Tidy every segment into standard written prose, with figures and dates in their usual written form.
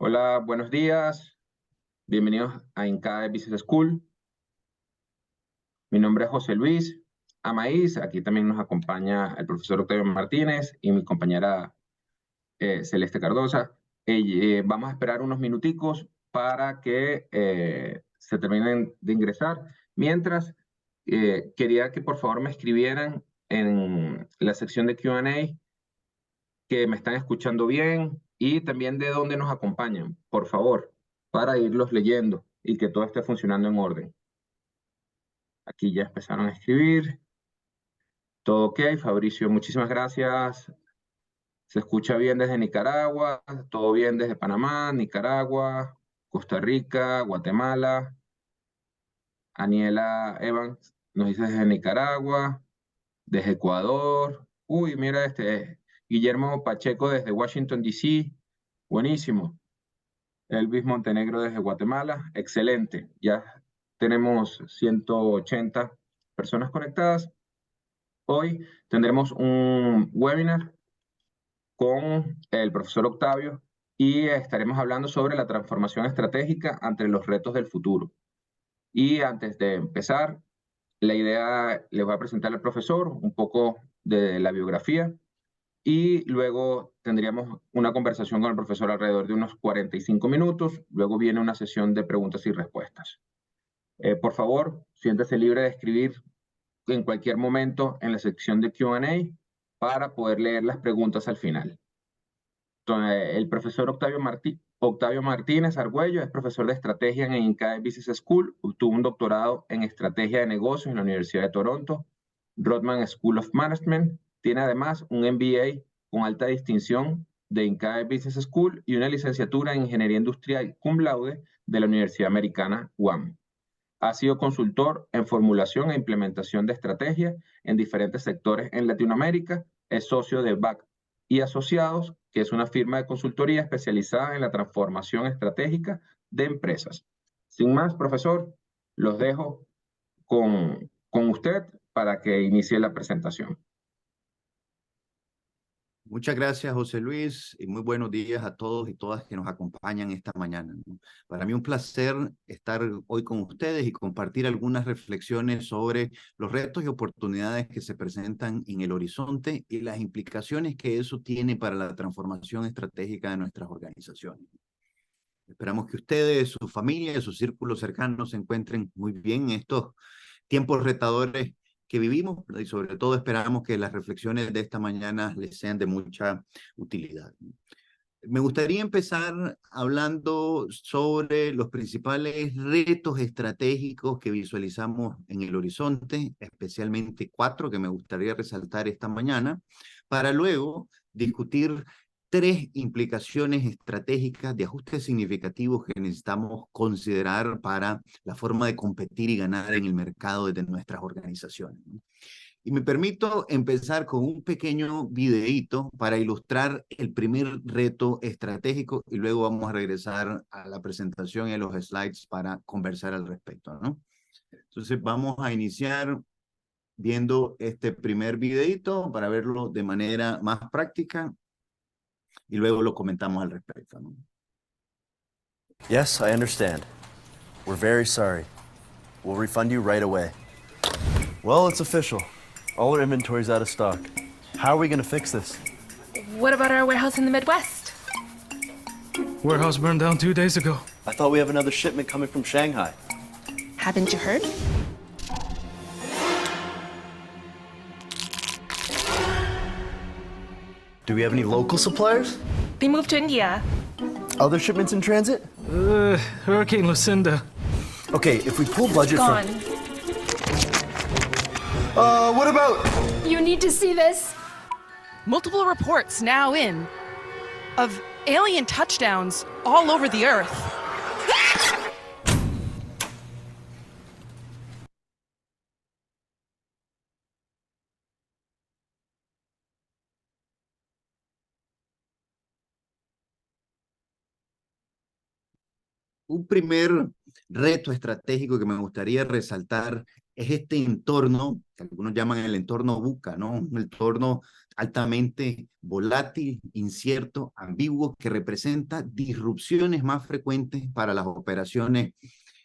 Hola, buenos días. Bienvenidos a INCAE Business School. Mi nombre es José Luis Amaíz. Aquí también nos acompaña el profesor Octavio Martínez y mi compañera Celeste Cardosa. Vamos a esperar unos minuticos para que se terminen de ingresar. Mientras, quería que por favor me escribieran en la sección de Q&A que me están escuchando bien y también de dónde nos acompañan, por favor, para irlos leyendo y que todo esté funcionando en orden. Aquí ya empezaron a escribir. Todo ok, Fabricio, muchísimas gracias. Se escucha bien desde Nicaragua, todo bien desde Panamá, Nicaragua, Costa Rica, Guatemala. Aniela Evans nos dice desde Nicaragua, desde Ecuador. Uy, mira Guillermo Pacheco desde Washington, D.C. Buenísimo. Elvis Montenegro desde Guatemala. Excelente. Ya tenemos 180 personas conectadas. Hoy tendremos un webinar con el profesor Octavio y estaremos hablando sobre la transformación estratégica ante los retos del futuro. Y antes de empezar, la idea, les voy a presentar al profesor un poco de la biografía y luego tendríamos una conversación con el profesor alrededor de unos 45 minutos. Luego viene una sesión de preguntas y respuestas. Por favor, siéntese libre de escribir en cualquier momento en la sección de Q&A para poder leer las preguntas al final. Entonces, el profesor Octavio Martínez Argüello es profesor de estrategia en INCAE Business School. Obtuvo un doctorado en estrategia de negocios en la Universidad de Toronto, Rodman School of Management. Tiene además un MBA con alta distinción de INCAE Business School y una licenciatura en Ingeniería Industrial cum laude de la Universidad Americana UAM. Ha sido consultor en formulación e implementación de estrategias en diferentes sectores en Latinoamérica. Es socio de BAC y Asociados, que es una firma de consultoría especializada en la transformación estratégica de empresas. Sin más, profesor, los dejo con usted para que inicie la presentación. Muchas gracias, José Luis, y muy buenos días a todos y todas que nos acompañan esta mañana, ¿no? Para mí un placer estar hoy con ustedes y compartir algunas reflexiones sobre los retos y oportunidades que se presentan en el horizonte y las implicaciones que eso tiene para la transformación estratégica de nuestras organizaciones. Esperamos que ustedes, su familia y sus círculos cercanos se encuentren muy bien en estos tiempos retadores que vivimos, y sobre todo esperamos que las reflexiones de esta mañana les sean de mucha utilidad. Me gustaría empezar hablando sobre los principales retos estratégicos que visualizamos en el horizonte, especialmente 4 que me gustaría resaltar esta mañana, para luego discutir 3 implicaciones estratégicas de ajustes significativos que necesitamos considerar para la forma de competir y ganar en el mercado de nuestras organizaciones. Y me permito empezar con un pequeño videíto para ilustrar el primer reto estratégico y luego vamos a regresar a la presentación y a los slides para conversar al respecto, ¿no? Entonces vamos a iniciar viendo este primer videíto para verlo de manera más práctica y luego lo comentamos al respecto, ¿no? Yes, I understand. We're very sorry. We'll refund you right away. Well, it's official. All our inventory's out of stock. How are we gonna fix this? What about our warehouse in the Midwest? Warehouse burned down 2 days ago. I thought we have another shipment coming from Shanghai. Haven't you heard? Do we have any local suppliers? They moved to India. Other shipments in transit? Hurricane Lucinda. Okay, if we pull budget Gone. what about... You need to see this. Multiple reports now in of alien touchdowns all over the Earth. Un primer reto estratégico que me gustaría resaltar es este entorno, que algunos llaman el entorno VUCA, ¿no? Un entorno altamente volátil, incierto, ambiguo, que representa disrupciones más frecuentes para las operaciones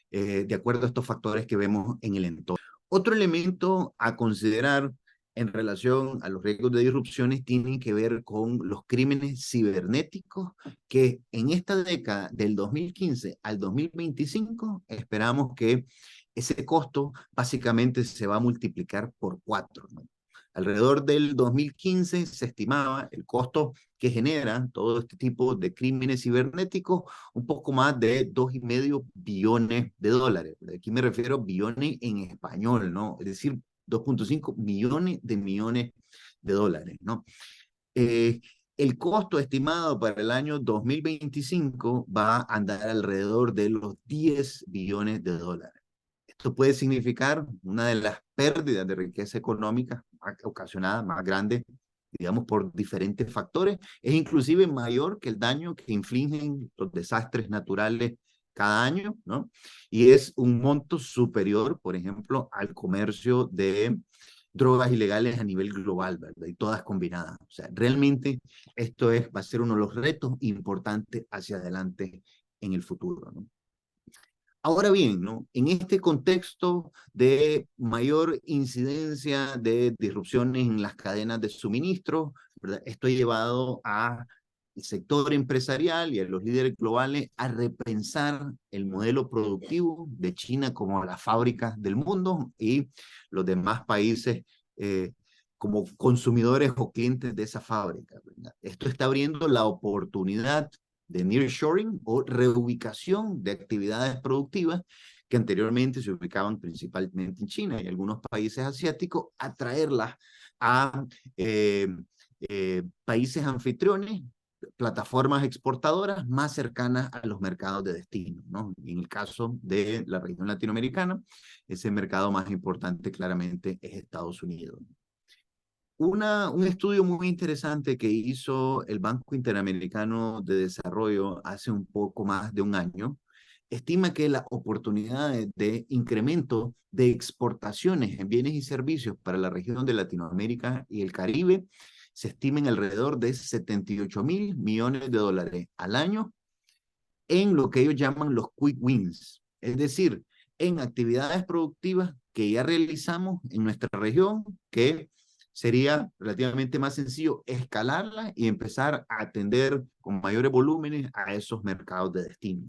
de acuerdo a estos factores que vemos en el entorno. Otro elemento a considerar en relación a los riesgos de disrupciones tienen que ver con los crímenes cibernéticos, que en esta década del 2015 al 2025 esperamos que ese costo básicamente se va a multiplicar por 4, ¿no? Alrededor del 2015 se estimaba el costo que genera todo este tipo de crímenes cibernéticos un poco más de $2,5 billones. Aquí me refiero a billones en español, ¿no? Es decir, 2,5 millones de dólares, ¿no? El costo estimado para el año 2025 va a andar alrededor de los $10 billones. Esto puede significar una de las pérdidas de riqueza económica ocasionadas más grandes, digamos, por diferentes factores. Es inclusive mayor que el daño que infligen los desastres naturales cada año, ¿no? Y es un monto superior, por ejemplo, al comercio de drogas ilegales a nivel global, ¿verdad? Y todas combinadas. O sea, realmente esto va a ser uno de los retos importantes hacia adelante en el futuro, ¿no? Ahora bien, ¿no? En este contexto de mayor incidencia de disrupciones en las cadenas de suministro, ¿verdad? Esto ha llevado al sector empresarial y a los líderes globales a repensar el modelo productivo de China como la fábrica del mundo y los demás países como consumidores o clientes de esa fábrica, ¿verdad? Esto está abriendo la oportunidad de nearshoring o reubicación de actividades productivas que anteriormente se ubicaban principalmente en China y algunos países asiáticos, a traerlas a países anfitriones, plataformas exportadoras más cercanas a los mercados de destino, ¿no? En el caso de la región latinoamericana, ese mercado más importante claramente es Estados Unidos. Un estudio muy interesante que hizo el Banco Interamericano de Desarrollo hace un poco más de un año estima que las oportunidades de incremento de exportaciones en bienes y servicios para la región de Latinoamérica y el Caribe se estimen alrededor de $78,000 millones al año en lo que ellos llaman los quick wins, es decir, en actividades productivas que ya realizamos en nuestra región, que sería relativamente más sencillo escalarla y empezar a atender con mayores volúmenes a esos mercados de destino.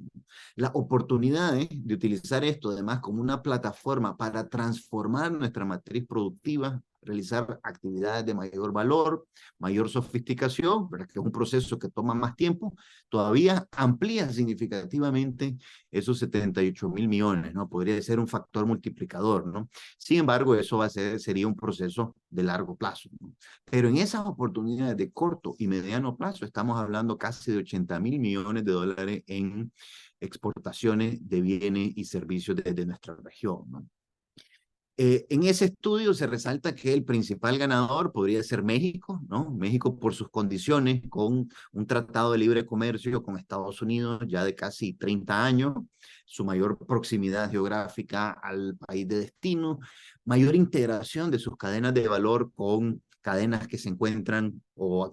Las oportunidades de utilizar esto además como una plataforma para transformar nuestra matriz productiva, realizar actividades de mayor valor, mayor sofisticación, ¿verdad? Que es un proceso que toma más tiempo, todavía amplía significativamente esos 78,000 millones, ¿no? Podría ser un factor multiplicador, ¿no? Sin embargo, eso sería un proceso de largo plazo, ¿no? Pero en esas oportunidades de corto y mediano plazo estamos hablando casi de $80,000 millones en exportaciones de bienes y servicios desde nuestra región, ¿no? En ese estudio se resalta que el principal ganador podría ser México, ¿no? México por sus condiciones, con un tratado de libre comercio con Estados Unidos ya de casi 30 años, su mayor proximidad geográfica al país de destino, mayor integración de sus cadenas de valor con cadenas que se encuentran o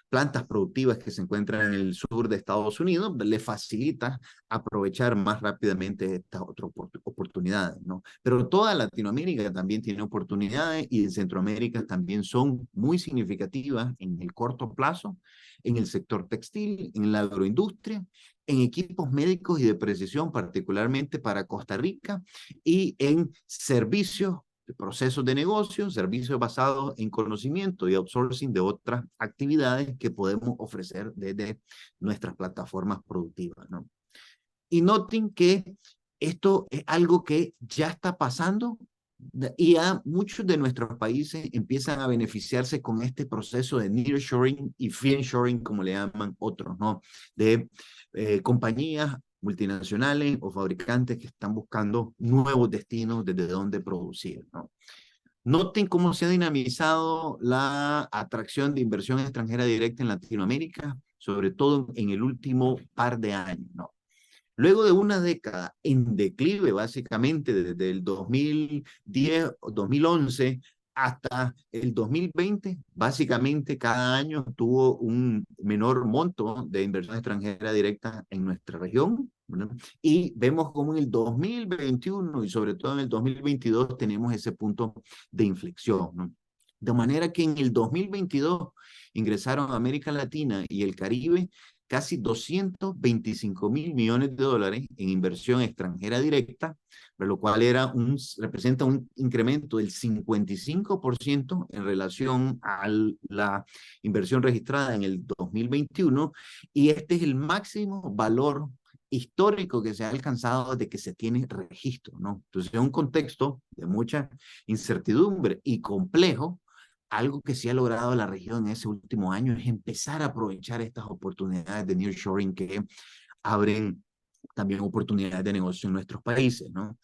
plantas productivas que se encuentran en el sur de Estados Unidos, le facilita aprovechar más rápidamente estas otras oportunidades, ¿no? Pero toda Latinoamérica también tiene oportunidades y en Centroamérica también son muy significativas en el corto plazo, en el sector textil, en la agroindustria, en equipos médicos y de precisión, particularmente para Costa Rica, y en servicios, procesos de negocio, servicios basados en conocimiento y outsourcing de otras actividades que podemos ofrecer desde nuestras plataformas productivas, ¿no? Y noten que esto es algo que ya está pasando y a muchos de nuestros países empiezan a beneficiarse con este proceso de nearshoring y friendshoring, como le llaman otros, ¿no? De compañías multinacionales o fabricantes que están buscando nuevos destinos desde donde producir, ¿no? Noten cómo se ha dinamizado la atracción de inversión extranjera directa en Latinoamérica, sobre todo en el último par de años, ¿no? Luego de una década en declive, básicamente desde el 2010 o 2011 hasta el 2020, básicamente cada año tuvo un menor monto de inversión extranjera directa en nuestra región, ¿verdad? Y vemos como en el 2021 y sobre todo en el 2022 tenemos ese punto de inflexión, ¿no? De manera que en el 2022 ingresaron a América Latina y el Caribe casi 225 mil millones de dólares en inversión extranjera directa, lo cual representa un incremento del 55% en relación a la inversión registrada en el 2021, y este es el máximo valor histórico que se ha alcanzado desde que se tiene registro, ¿no? Entonces, en un contexto de mucha incertidumbre y complejo, algo que sí ha logrado la región en ese último año es empezar a aprovechar estas oportunidades de nearshoring que abren también oportunidades de negocio en nuestros países, ¿no?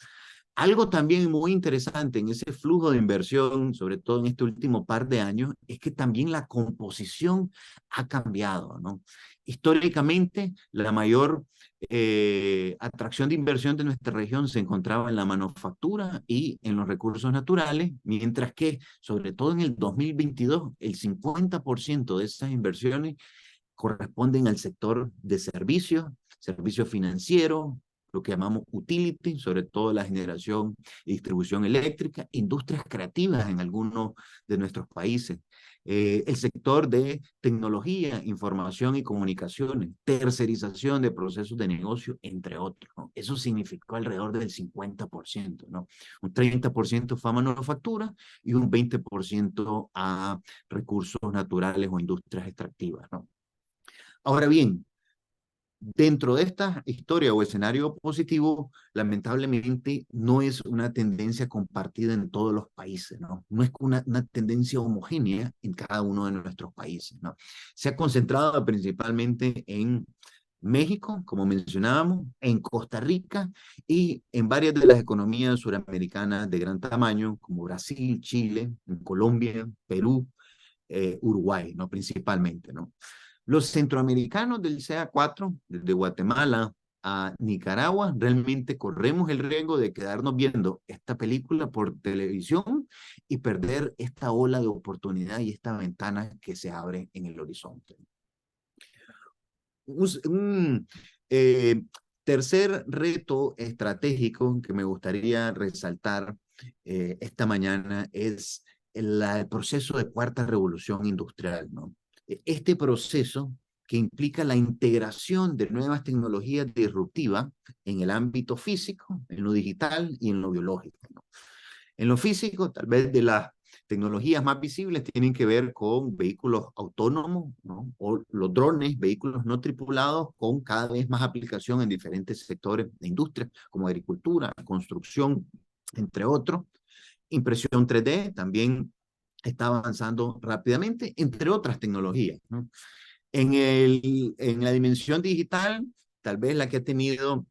Algo también muy interesante en ese flujo de inversión, sobre todo en este último par de años, es que también la composición ha cambiado, ¿no? Históricamente, la mayor atracción de inversión de nuestra región se encontraba en la manufactura y en los recursos naturales, mientras que, sobre todo en el 2022, el 50% de esas inversiones corresponden al sector de servicios financieros, lo que llamamos utility, sobre todo la generación y distribución eléctrica, industrias creativas en algunos de nuestros países, el sector de tecnología, información y comunicaciones, tercerización de procesos de negocio, entre otros, ¿no? Eso significó alrededor del 50%, ¿no? Un 30% fue a manufactura y un 20% a recursos naturales o industrias extractivas, ¿no? Ahora bien, dentro de esta historia o escenario positivo, lamentablemente no es una tendencia compartida en todos los países, ¿no? No es una tendencia homogénea en cada uno de nuestros países, ¿no? Se ha concentrado principalmente en México, como mencionábamos, en Costa Rica y en varias de las economías suramericanas de gran tamaño, como Brasil, Chile, Colombia, Perú, Uruguay, ¿no? Principalmente, ¿no? Los centroamericanos del CA4, desde Guatemala a Nicaragua, realmente corremos el riesgo de quedarnos viendo esta película por televisión y perder esta ola de oportunidad y esta ventana que se abre en el horizonte. Un tercer reto estratégico que me gustaría resaltar esta mañana es el proceso de cuarta revolución industrial, ¿no? Este proceso que implica la integración de nuevas tecnologías disruptivas en el ámbito físico, en lo digital y en lo biológico, ¿no? En lo físico, tal vez de las tecnologías más visibles tienen que ver con vehículos autónomos, ¿no? O los drones, vehículos no tripulados, con cada vez más aplicación en diferentes sectores de industria, como agricultura, construcción, entre otros. Impresión 3D también está avanzando rápidamente, entre otras tecnologías, ¿no? En la dimensión digital, tal vez la que ha tenido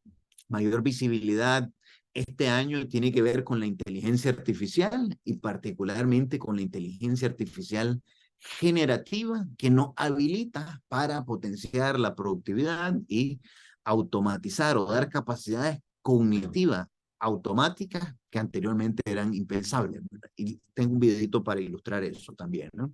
mayor visibilidad este año tiene que ver con la inteligencia artificial y particularmente con la inteligencia artificial generativa que nos habilita para potenciar la productividad y automatizar o dar capacidades cognitivas automáticas que anteriormente eran impensables, ¿verdad? Y tengo un videito para ilustrar eso también, ¿no?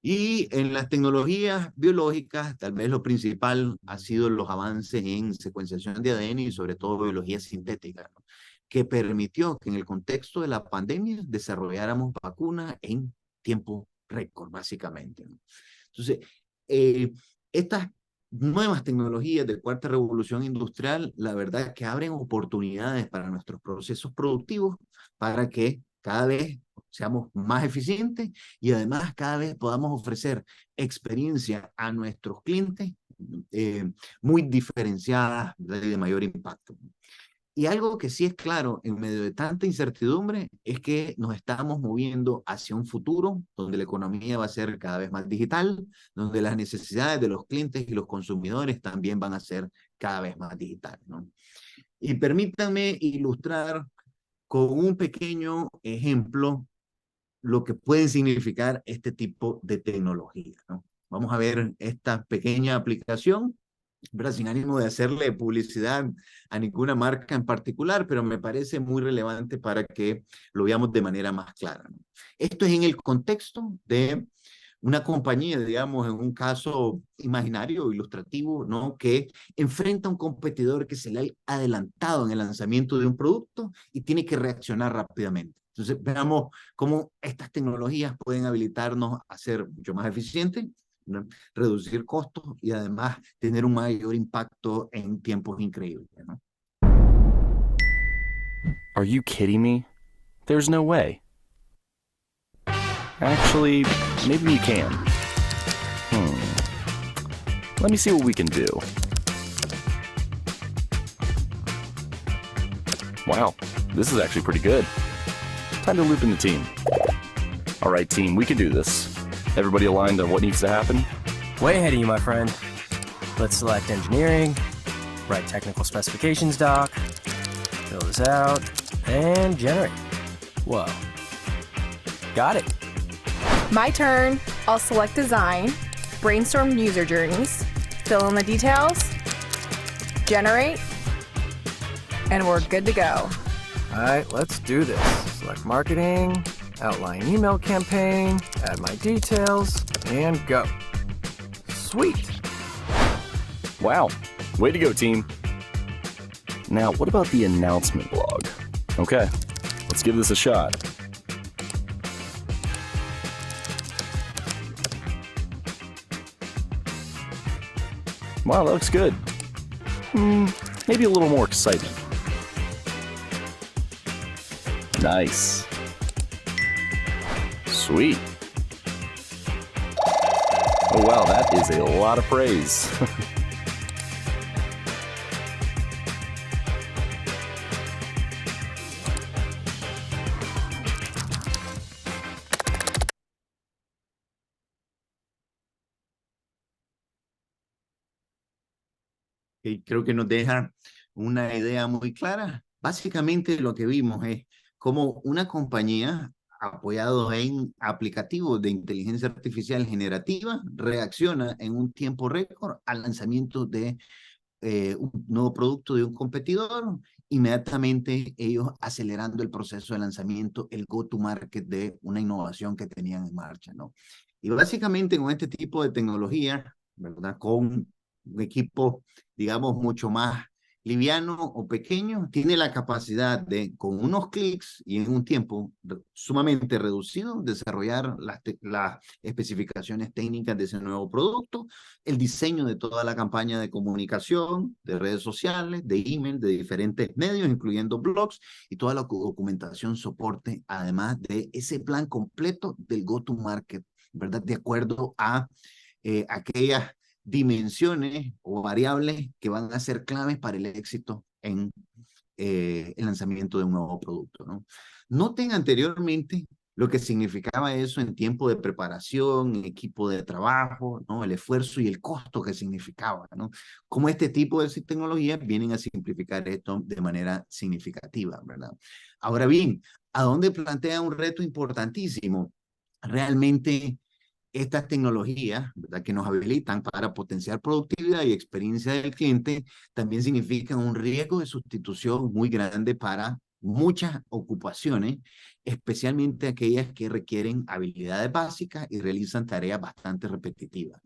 Y en las tecnologías biológicas, tal vez lo principal ha sido los avances en secuenciación de ADN y sobre todo biología sintética, ¿no? Que permitió que en el contexto de la pandemia desarrolláramos vacunas en tiempo récord, básicamente, ¿no? Entonces, estas nuevas tecnologías de cuarta revolución industrial, la verdad es que abren oportunidades para nuestros procesos productivos para que cada vez seamos más eficientes y además cada vez podamos ofrecer experiencia a nuestros clientes muy diferenciadas y de mayor impacto. Y algo que sí es claro en medio de tanta incertidumbre es que nos estamos moviendo hacia un futuro donde la economía va a ser cada vez más digital, donde las necesidades de los clientes y los consumidores también van a ser cada vez más digitales, ¿no? Y permítanme ilustrar con un pequeño ejemplo lo que pueden significar este tipo de tecnología, ¿no? Vamos a ver esta pequeña aplicación ¿verdad? Sin ánimo de hacerle publicidad a ninguna marca en particular, pero me parece muy relevante para que lo veamos de manera más clara, ¿no? Esto es en el contexto de una compañía, digamos, en un caso imaginario, ilustrativo, ¿no? Que enfrenta a un competidor que se le ha adelantado en el lanzamiento de un producto y tiene que reaccionar rápidamente. Entonces, veamos cómo estas tecnologías pueden habilitarnos a ser mucho más eficientes, ¿no? Reducir costos y además tener un mayor impacto en tiempos increíbles, ¿no? Are you kidding me? There's no way. Actually, maybe we can. Let me see what we can do. Wow, this is actually pretty good. Time to loop in the team. All right, team, we can do this. Everybody aligned on what needs to happen? Way ahead of you, my friend. Let's select engineering, write technical specifications doc, fill this out, and generate. Whoa. Got it. My turn. I'll select design, brainstorm user journeys, fill in the details, generate, and we're good to go. All right, let's do this. Select marketing, outline email campaign, add my details, and go. Sweet. Wow, way to go, team. Now, what about the announcement blog? Okay, let's give this a shot. Wow, that looks good. Maybe a little more excitement. Nice. Sweet. Oh wow, that is a lot of praise. Y creo que nos deja una idea muy clara. Básicamente lo que vimos es cómo una compañía apoyado en aplicativos de inteligencia artificial generativa reacciona en un tiempo récord al lanzamiento de un nuevo producto de un competidor, inmediatamente ellos acelerando el proceso de lanzamiento, el go-to-market de una innovación que tenían en marcha, ¿no? Y básicamente con este tipo de tecnología, ¿verdad? Con un equipo, digamos, mucho más liviano o pequeño, tiene la capacidad de, con unos clics y en un tiempo sumamente reducido, desarrollar las especificaciones técnicas de ese nuevo producto, el diseño de toda la campaña de comunicación, de redes sociales, de email, de diferentes medios, incluyendo blogs, y toda la documentación soporte, además de ese plan completo del go-to-market, ¿verdad? De acuerdo a aquellas dimensiones o variables que van a ser claves para el éxito en el lanzamiento de un nuevo producto, ¿no? Noten anteriormente lo que significaba eso en tiempo de preparación, en equipo de trabajo, ¿no? El esfuerzo y el costo que significaba, ¿no? Cómo este tipo de tecnologías vienen a simplificar esto de manera significativa, ¿verdad? Ahora bien, ¿a dónde plantea un reto importantísimo? Realmente estas tecnologías, ¿verdad?, que nos habilitan para potenciar productividad y experiencia del cliente, también significan un riesgo de sustitución muy grande para muchas ocupaciones, especialmente aquellas que requieren habilidades básicas y realizan tareas bastante repetitivas.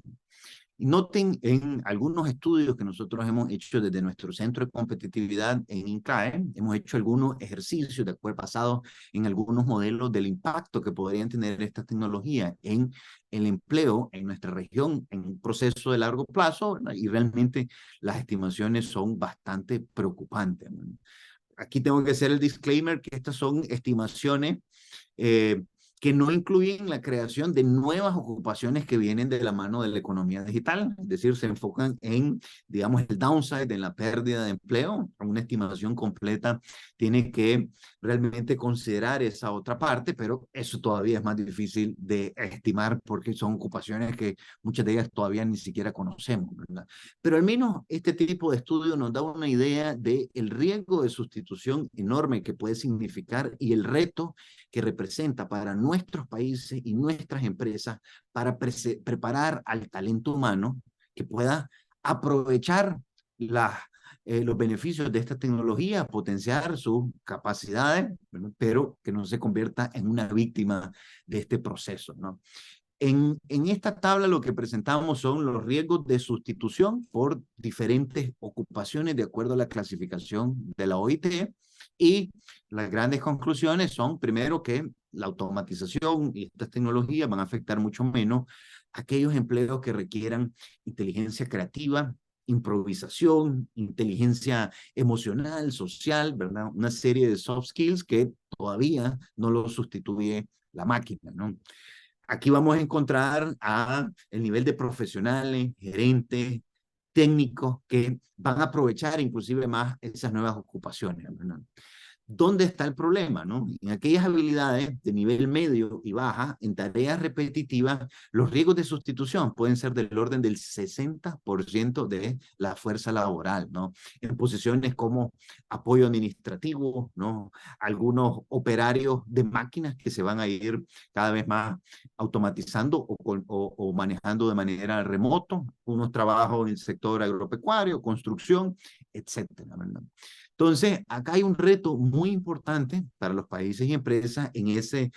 Noten en algunos estudios que nosotros hemos hecho desde nuestro centro de competitividad en INCAE, hemos hecho algunos ejercicios basados en algunos modelos del impacto que podrían tener estas tecnologías en el empleo en nuestra región en un proceso de largo plazo, ¿verdad? Y realmente las estimaciones son bastante preocupantes, ¿no? Aquí tengo que hacer el disclaimer que estas son estimaciones que no incluyen la creación de nuevas ocupaciones que vienen de la mano de la economía digital, es decir, se enfocan en, digamos, el downside, en la pérdida de empleo. Una estimación completa tiene que realmente considerar esa otra parte, pero eso todavía es más difícil de estimar porque son ocupaciones que muchas de ellas todavía ni siquiera conocemos, ¿verdad? Pero al menos este tipo de estudio nos da una idea del riesgo de sustitución enorme que puede significar y el reto que representa para nuestros países y nuestras empresas para preparar al talento humano que pueda aprovechar los beneficios de esta tecnología, potenciar sus capacidades, ¿verdad? Pero que no se convierta en una víctima de este proceso, ¿no? En esta tabla lo que presentamos son los riesgos de sustitución por diferentes ocupaciones de acuerdo a la clasificación de la OIT, y las grandes conclusiones son, primero, que la automatización y estas tecnologías van a afectar mucho menos aquellos empleos que requieran inteligencia creativa, improvisación, inteligencia emocional, social, ¿verdad? Una serie de soft skills que todavía no lo sustituye la máquina, ¿no? Aquí vamos a encontrar el nivel de profesionales, gerentes, técnicos que van a aprovechar inclusive más esas nuevas ocupaciones, ¿verdad? ¿Dónde está el problema, no? En aquellas habilidades de nivel medio y baja, en tareas repetitivas, los riesgos de sustitución pueden ser del orden del 60% de la fuerza laboral, ¿no? En posiciones como apoyo administrativo, ¿no? Algunos operarios de máquinas que se van a ir cada vez más automatizando o manejando de manera remoto, unos trabajos en el sector agropecuario, construcción, etcétera, ¿verdad? Entonces, acá hay un reto muy importante para los países y empresas en ese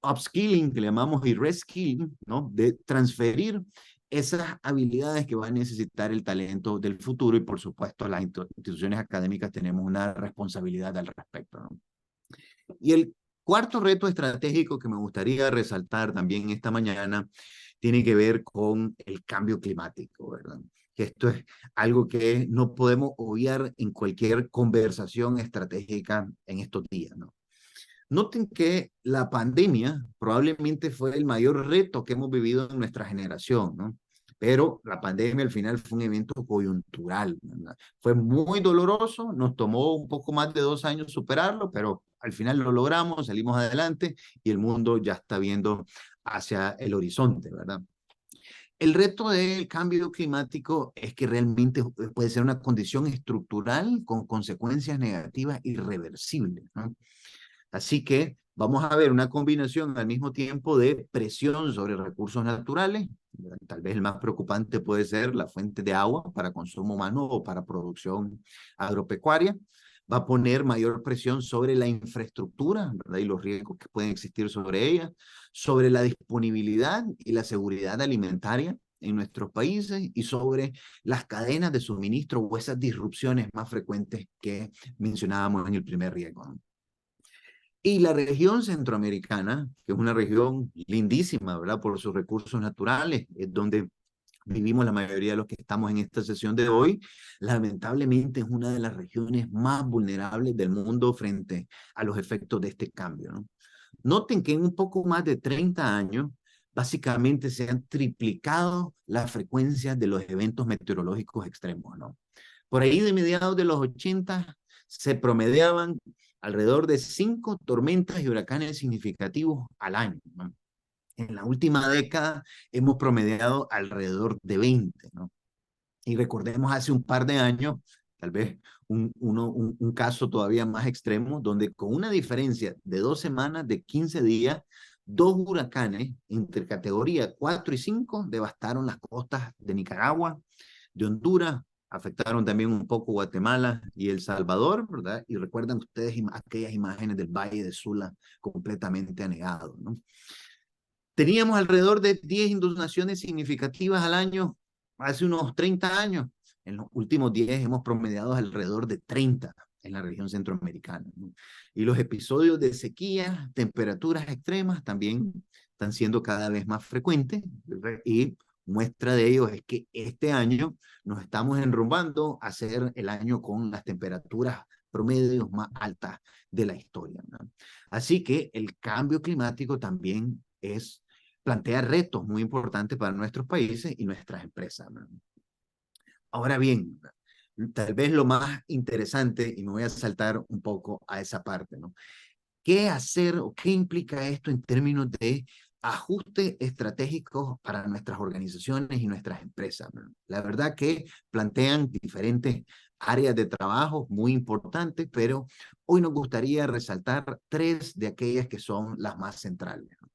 upskilling que le llamamos y reskilling, ¿no? De transferir esas habilidades que va a necesitar el talento del futuro, y por supuesto las instituciones académicas tenemos una responsabilidad al respecto, ¿no? Y el cuarto reto estratégico que me gustaría resaltar también esta mañana tiene que ver con el cambio climático, ¿verdad? Que esto es algo que no podemos obviar en cualquier conversación estratégica en estos días, ¿no? Noten que la pandemia probablemente fue el mayor reto que hemos vivido en nuestra generación, ¿no? Pero la pandemia al final fue un evento coyuntural, ¿verdad? Fue muy doloroso, nos tomó un poco más de 2 años superarlo, pero al final lo logramos, salimos adelante y el mundo ya está viendo hacia el horizonte, ¿verdad? El reto del cambio climático es que realmente puede ser una condición estructural con consecuencias negativas irreversibles, ¿no? Así que vamos a ver una combinación al mismo tiempo de presión sobre recursos naturales. Tal vez el más preocupante puede ser la fuente de agua para consumo humano o para producción agropecuaria. Va a poner mayor presión sobre la infraestructura, ¿verdad? Y los riesgos que pueden existir sobre ella, sobre la disponibilidad y la seguridad alimentaria en nuestros países y sobre las cadenas de suministro o esas disrupciones más frecuentes que mencionábamos en el primer riesgo, ¿no? Y la región centroamericana, que es una región lindísima, ¿verdad? Por sus recursos naturales, es donde vivimos la mayoría de los que estamos en esta sesión de hoy, lamentablemente es una de las regiones más vulnerables del mundo frente a los efectos de este cambio, ¿no? Noten que en un poco más de 30 años, básicamente se han triplicado las frecuencias de los eventos meteorológicos extremos, ¿no? Por ahí de mediados de los 80 se promediaban alrededor de 5 tormentas y huracanes significativos al año, ¿no? En la última década hemos promediado alrededor de 20, ¿no? Y recordemos hace un par de años, tal vez un caso todavía más extremo, donde con una diferencia de 2 semanas, de 15 días, 2 huracanes entre categoría 4 y 5 devastaron las costas de Nicaragua, de Honduras, afectaron también un poco Guatemala y El Salvador, ¿verdad? Y recuerdan ustedes aquellas imágenes del Valle de Sula completamente anegado, ¿no? Teníamos alrededor de 10 inundaciones significativas al año hace unos 30 años. En los últimos 10 hemos promediado alrededor de 30 en la región centroamericana, ¿no? Y los episodios de sequía, temperaturas extremas también están siendo cada vez más frecuentes, ¿verdad? Y muestra de ello es que este año nos estamos enrumbando a ser el año con las temperaturas promedios más altas de la historia, ¿no? Así que el cambio climático también plantea retos muy importantes para nuestros países y nuestras empresas, ¿no? Ahora bien, tal vez lo más interesante, y me voy a saltar un poco a esa parte, ¿no? ¿Qué hacer o qué implica esto en términos de ajustes estratégicos para nuestras organizaciones y nuestras empresas, ¿no? La verdad que plantean diferentes áreas de trabajo muy importantes, pero hoy nos gustaría resaltar 3 de aquellas que son las más centrales, ¿no?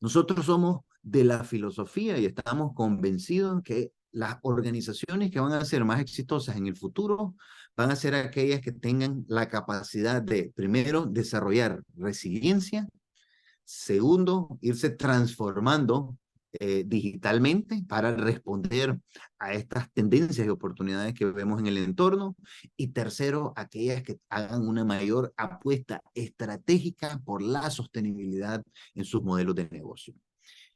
Nosotros somos de la filosofía y estamos convencidos que las organizaciones que van a ser más exitosas en el futuro van a ser aquellas que tengan la capacidad de, primero, desarrollar resiliencia, segundo, irse transformando digitalmente para responder a estas tendencias y oportunidades que vemos en el entorno, y tercero, aquellas que hagan una mayor apuesta estratégica por la sostenibilidad en sus modelos de negocio.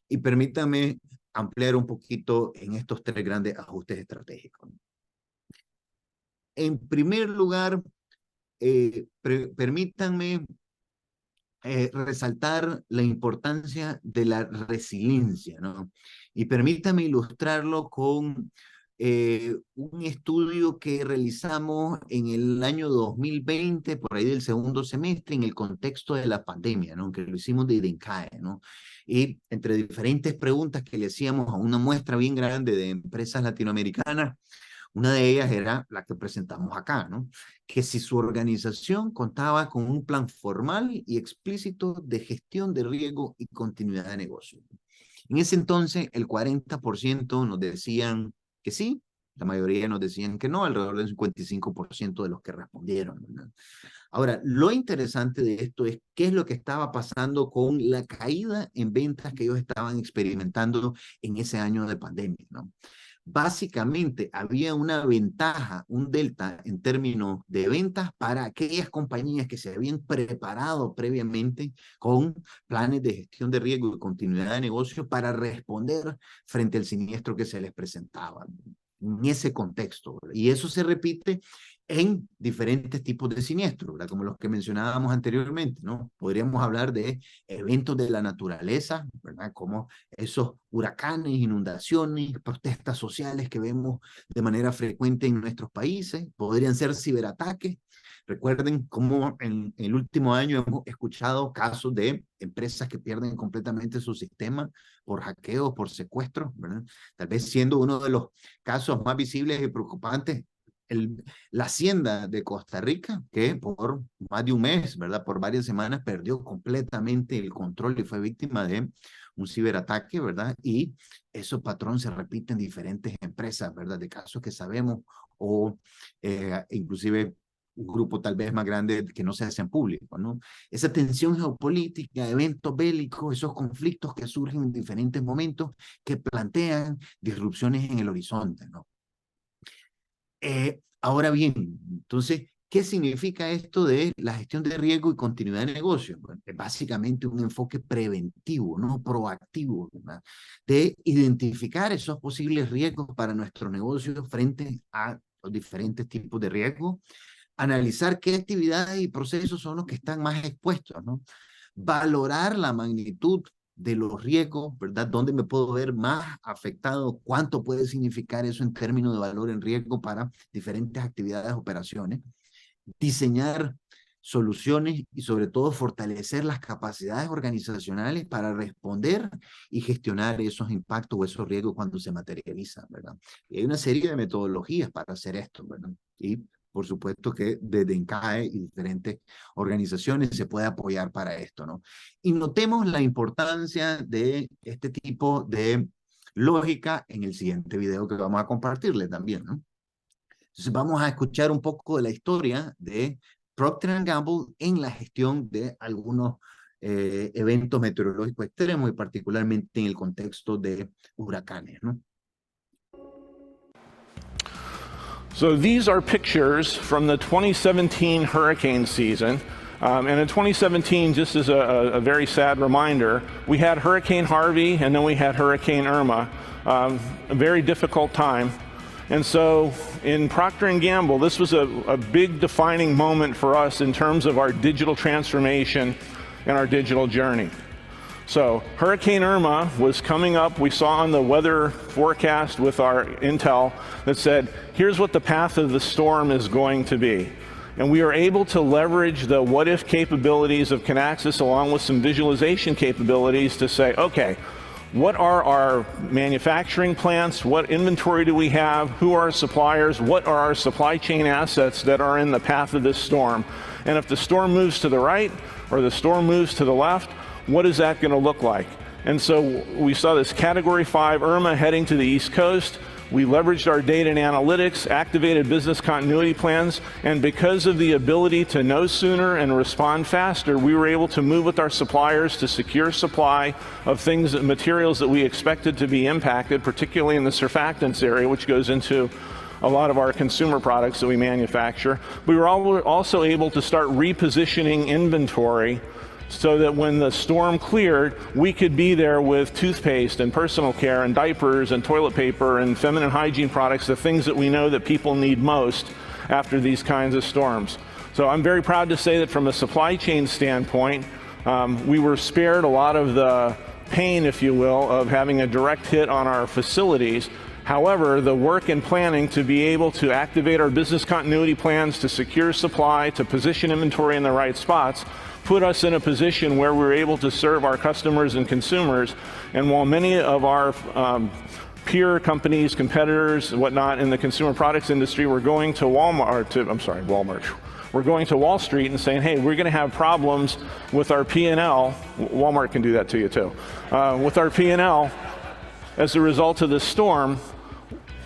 Y permítame ampliar un poquito en estos tres grandes ajustes estratégicos. En primer lugar, permítanme resaltar la importancia de la resiliencia, ¿no? Y permítame ilustrarlo con un estudio que realizamos en el año 2020, por ahí del segundo semestre, en el contexto de la pandemia, ¿no? Que lo hicimos de IDENCAE, ¿no? Y entre diferentes preguntas que le hacíamos a una muestra bien grande de empresas latinoamericanas, una de ellas era la que presentamos acá, ¿no? Que si su organización contaba con un plan formal y explícito de gestión de riesgo y continuidad de negocio. En ese entonces, el 40% nos decían que sí, la mayoría nos decían que no, alrededor del 55% de los que respondieron, ¿verdad? Ahora, lo interesante de esto es qué es lo que estaba pasando con la caída en ventas que ellos estaban experimentando en ese año de pandemia, ¿no? Básicamente había una ventaja, un delta en términos de ventas para aquellas compañías que se habían preparado previamente con planes de gestión de riesgo y continuidad de negocio para responder frente al siniestro que se les presentaba en ese contexto, ¿verdad? Y eso se repite en diferentes tipos de siniestros, ¿verdad? Como los que mencionábamos anteriormente, ¿no? Podríamos hablar de eventos de la naturaleza, ¿verdad? Como esos huracanes, inundaciones, protestas sociales que vemos de manera frecuente en nuestros países. Podrían ser ciberataques. Recuerden cómo en el último año hemos escuchado casos de empresas que pierden completamente su sistema por hackeos, por secuestros, ¿verdad? Tal vez siendo uno de los casos más visibles y preocupantes, la Hacienda de Costa Rica, que por más de un mes, ¿verdad? Por varias semanas perdió completamente el control y fue víctima de un ciberataque, ¿verdad? Y ese patrón se repite en diferentes empresas, ¿verdad? De casos que sabemos o inclusive un grupo tal vez más grande que no se hacen públicos, ¿no? Esa tensión geopolítica, eventos bélicos, esos conflictos que surgen en diferentes momentos que plantean disrupciones en el horizonte, ¿no? Ahora bien, entonces, ¿qué significa esto de la gestión de riesgo y continuidad de negocio? Bueno, es básicamente un enfoque preventivo, no proactivo, ¿verdad? De identificar esos posibles riesgos para nuestro negocio frente a los diferentes tipos de riesgos, analizar qué actividades y procesos son los que están más expuestos, ¿no? Valorar la magnitud de los riesgos, ¿verdad? ¿Dónde me puedo ver más afectado? ¿Cuánto puede significar eso en términos de valor en riesgo para diferentes actividades, operaciones? Diseñar soluciones y sobre todo fortalecer las capacidades organizacionales para responder y gestionar esos impactos o esos riesgos cuando se materializan, ¿verdad? Y hay una serie de metodologías para hacer esto, ¿verdad? Y por supuesto que desde INCAE y diferentes organizaciones se puede apoyar para esto, ¿no? Y notemos la importancia de este tipo de lógica en el siguiente video que vamos a compartirles también, ¿no? Entonces vamos a escuchar un poco de la historia de Procter & Gamble en la gestión de algunos eventos meteorológicos extremos y particularmente en el contexto de huracanes, ¿no? So these are pictures from the 2017 hurricane season. And in 2017, just as a very sad reminder, we had Hurricane Harvey and then we had Hurricane Irma, a very difficult time. And so in Procter & Gamble, this was a big defining moment for us in terms of our digital transformation and our digital journey. So Hurricane Irma was coming up. We saw on the weather forecast with our intel that said, here's what the path of the storm is going to be. And we were able to leverage the what-if capabilities of Kinaxis along with some visualization capabilities to say, okay, what are our manufacturing plants? What inventory do we have? Who are our suppliers? What are our supply chain assets that are in the path of this storm? And if the storm moves to the right or the storm moves to the left, what is that going to look like? And so we saw this Category 5 Irma heading to the East Coast. We leveraged our data and analytics, activated business continuity plans, and because of the ability to know sooner and respond faster, we were able to move with our suppliers to secure supply of things, materials that we expected to be impacted, particularly in the surfactants area, which goes into a lot of our consumer products that we manufacture. We were also able to start repositioning inventory so that when the storm cleared, we could be there with toothpaste and personal care and diapers and toilet paper and feminine hygiene products, the things that we know that people need most after these kinds of storms. So I'm very proud to say that from a supply chain standpoint, we were spared a lot of the pain, if you will, of having a direct hit on our facilities. However, the work and planning to be able to activate our business continuity plans, to secure supply, to position inventory in the right spots, put us in a position where we're able to serve our customers and consumers. And while many of our peer companies, competitors, and whatnot in the consumer products industry were going to we're going to Wall Street and saying, hey, we're going to have problems with our P&L. Walmart can do that to you too. With our P&L as a result of this storm,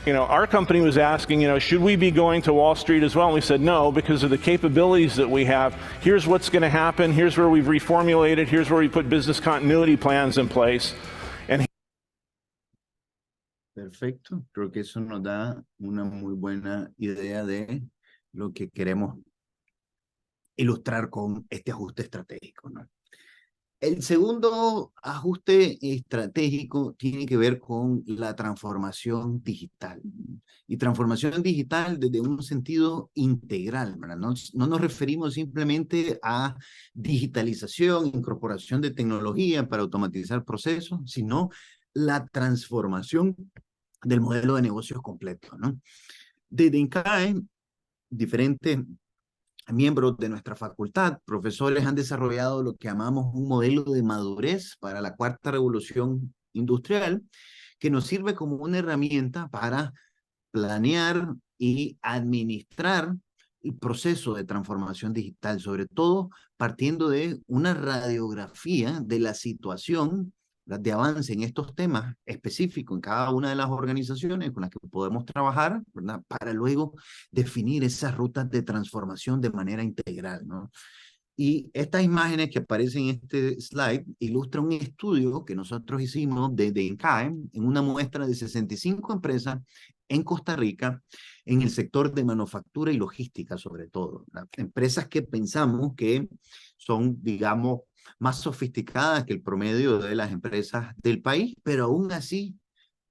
you know, our company was asking, you know, should we be going to Wall Street as well? And we said no, because of the capabilities that we have. Here's what's going to happen. Here's where we've reformulated. Here's where we put business continuity plans in place. And Perfecto. Creo que eso nos da una muy buena idea de lo que queremos ilustrar con este ajuste estratégico, ¿no? El segundo ajuste estratégico tiene que ver con la transformación digital. Y transformación digital desde un sentido integral, ¿verdad? No nos referimos simplemente a digitalización, incorporación de tecnología para automatizar procesos, sino la transformación del modelo de negocios completo, ¿no? Desde INCAE, diferentes miembros de nuestra facultad, profesores, han desarrollado lo que llamamos un modelo de madurez para la cuarta revolución industrial, que nos sirve como una herramienta para planear y administrar el proceso de transformación digital, sobre todo partiendo de una radiografía de la situación de avance en estos temas específicos en cada una de las organizaciones con las que podemos trabajar, ¿verdad? Para luego definir esas rutas de transformación de manera integral, ¿no? Y estas imágenes que aparecen en este slide ilustran un estudio que nosotros hicimos desde INCAE en una muestra de 65 empresas en Costa Rica, en el sector de manufactura y logística sobre todo, ¿verdad? Empresas que pensamos que son, digamos, más sofisticadas que el promedio de las empresas del país, pero aún así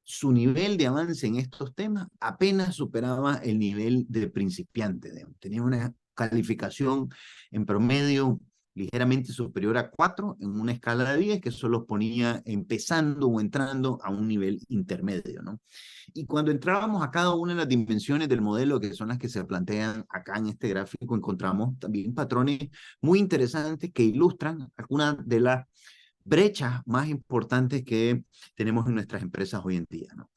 su nivel de avance en estos temas apenas superaba el nivel de principiante. Tenía una calificación en promedio ligeramente superior a 4 en una escala de 10, que eso los ponía empezando o entrando a un nivel intermedio, ¿no? Y cuando entrábamos a cada una de las dimensiones del modelo, que son las que se plantean acá en este gráfico, encontramos también patrones muy interesantes que ilustran algunas de las brechas más importantes que tenemos en nuestras empresas hoy en día, ¿no?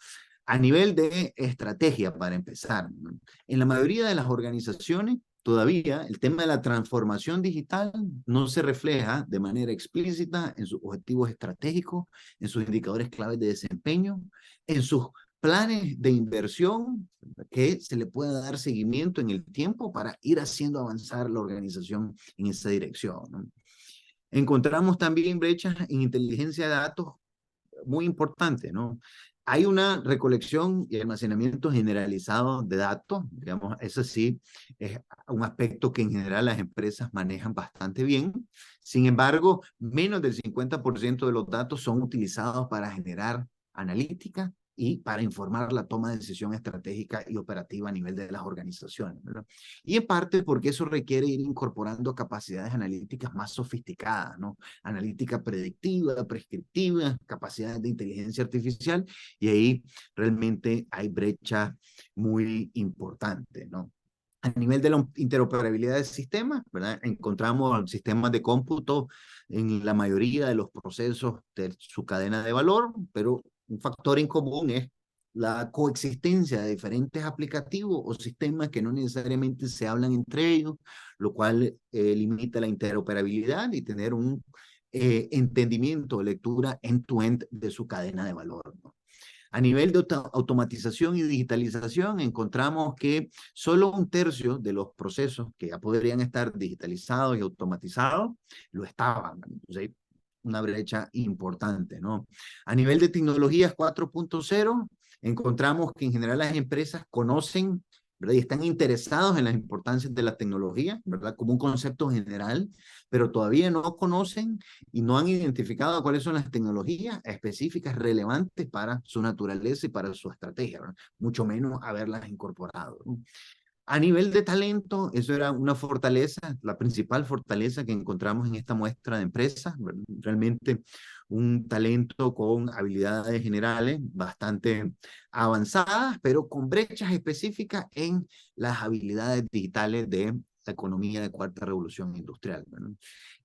A nivel de estrategia, para empezar, ¿no? En la mayoría de las organizaciones, todavía el tema de la transformación digital no se refleja de manera explícita en sus objetivos estratégicos, en sus indicadores claves de desempeño, en sus planes de inversión que se le pueda dar seguimiento en el tiempo para ir haciendo avanzar la organización en esa dirección, ¿no? Encontramos también brechas en inteligencia de datos muy importantes, ¿no? Hay una recolección y almacenamiento generalizado de datos, digamos, eso sí, es un aspecto que en general las empresas manejan bastante bien. Sin embargo, menos del 50% de los datos son utilizados para generar analítica y para informar la toma de decisión estratégica y operativa a nivel de las organizaciones, ¿verdad? Y en parte porque eso requiere ir incorporando capacidades analíticas más sofisticadas, ¿no? Analítica predictiva, prescriptiva, capacidades de inteligencia artificial, y ahí realmente hay brechas muy importantes, ¿no? A nivel de la interoperabilidad del sistema, ¿verdad? Encontramos sistemas de cómputo en la mayoría de los procesos de su cadena de valor, pero un factor en común es la coexistencia de diferentes aplicativos o sistemas que no necesariamente se hablan entre ellos, lo cual limita la interoperabilidad y tener un entendimiento, lectura end-to-end de su cadena de valor, ¿no? A nivel de automatización y digitalización, encontramos que solo 1/3 de los procesos que ya podrían estar digitalizados y automatizados lo estaban. Entonces, una brecha importante, ¿no? A nivel de tecnologías 4.0, encontramos que en general las empresas conocen, ¿verdad? Y están interesados en las importancias de la tecnología, ¿verdad? Como un concepto general, pero todavía no conocen y no han identificado cuáles son las tecnologías específicas relevantes para su naturaleza y para su estrategia, ¿verdad? Mucho menos haberlas incorporado, ¿no? A nivel de talento, eso era una fortaleza, la principal fortaleza que encontramos en esta muestra de empresas, realmente un talento con habilidades generales bastante avanzadas, pero con brechas específicas en las habilidades digitales de la economía de cuarta revolución industrial, ¿verdad?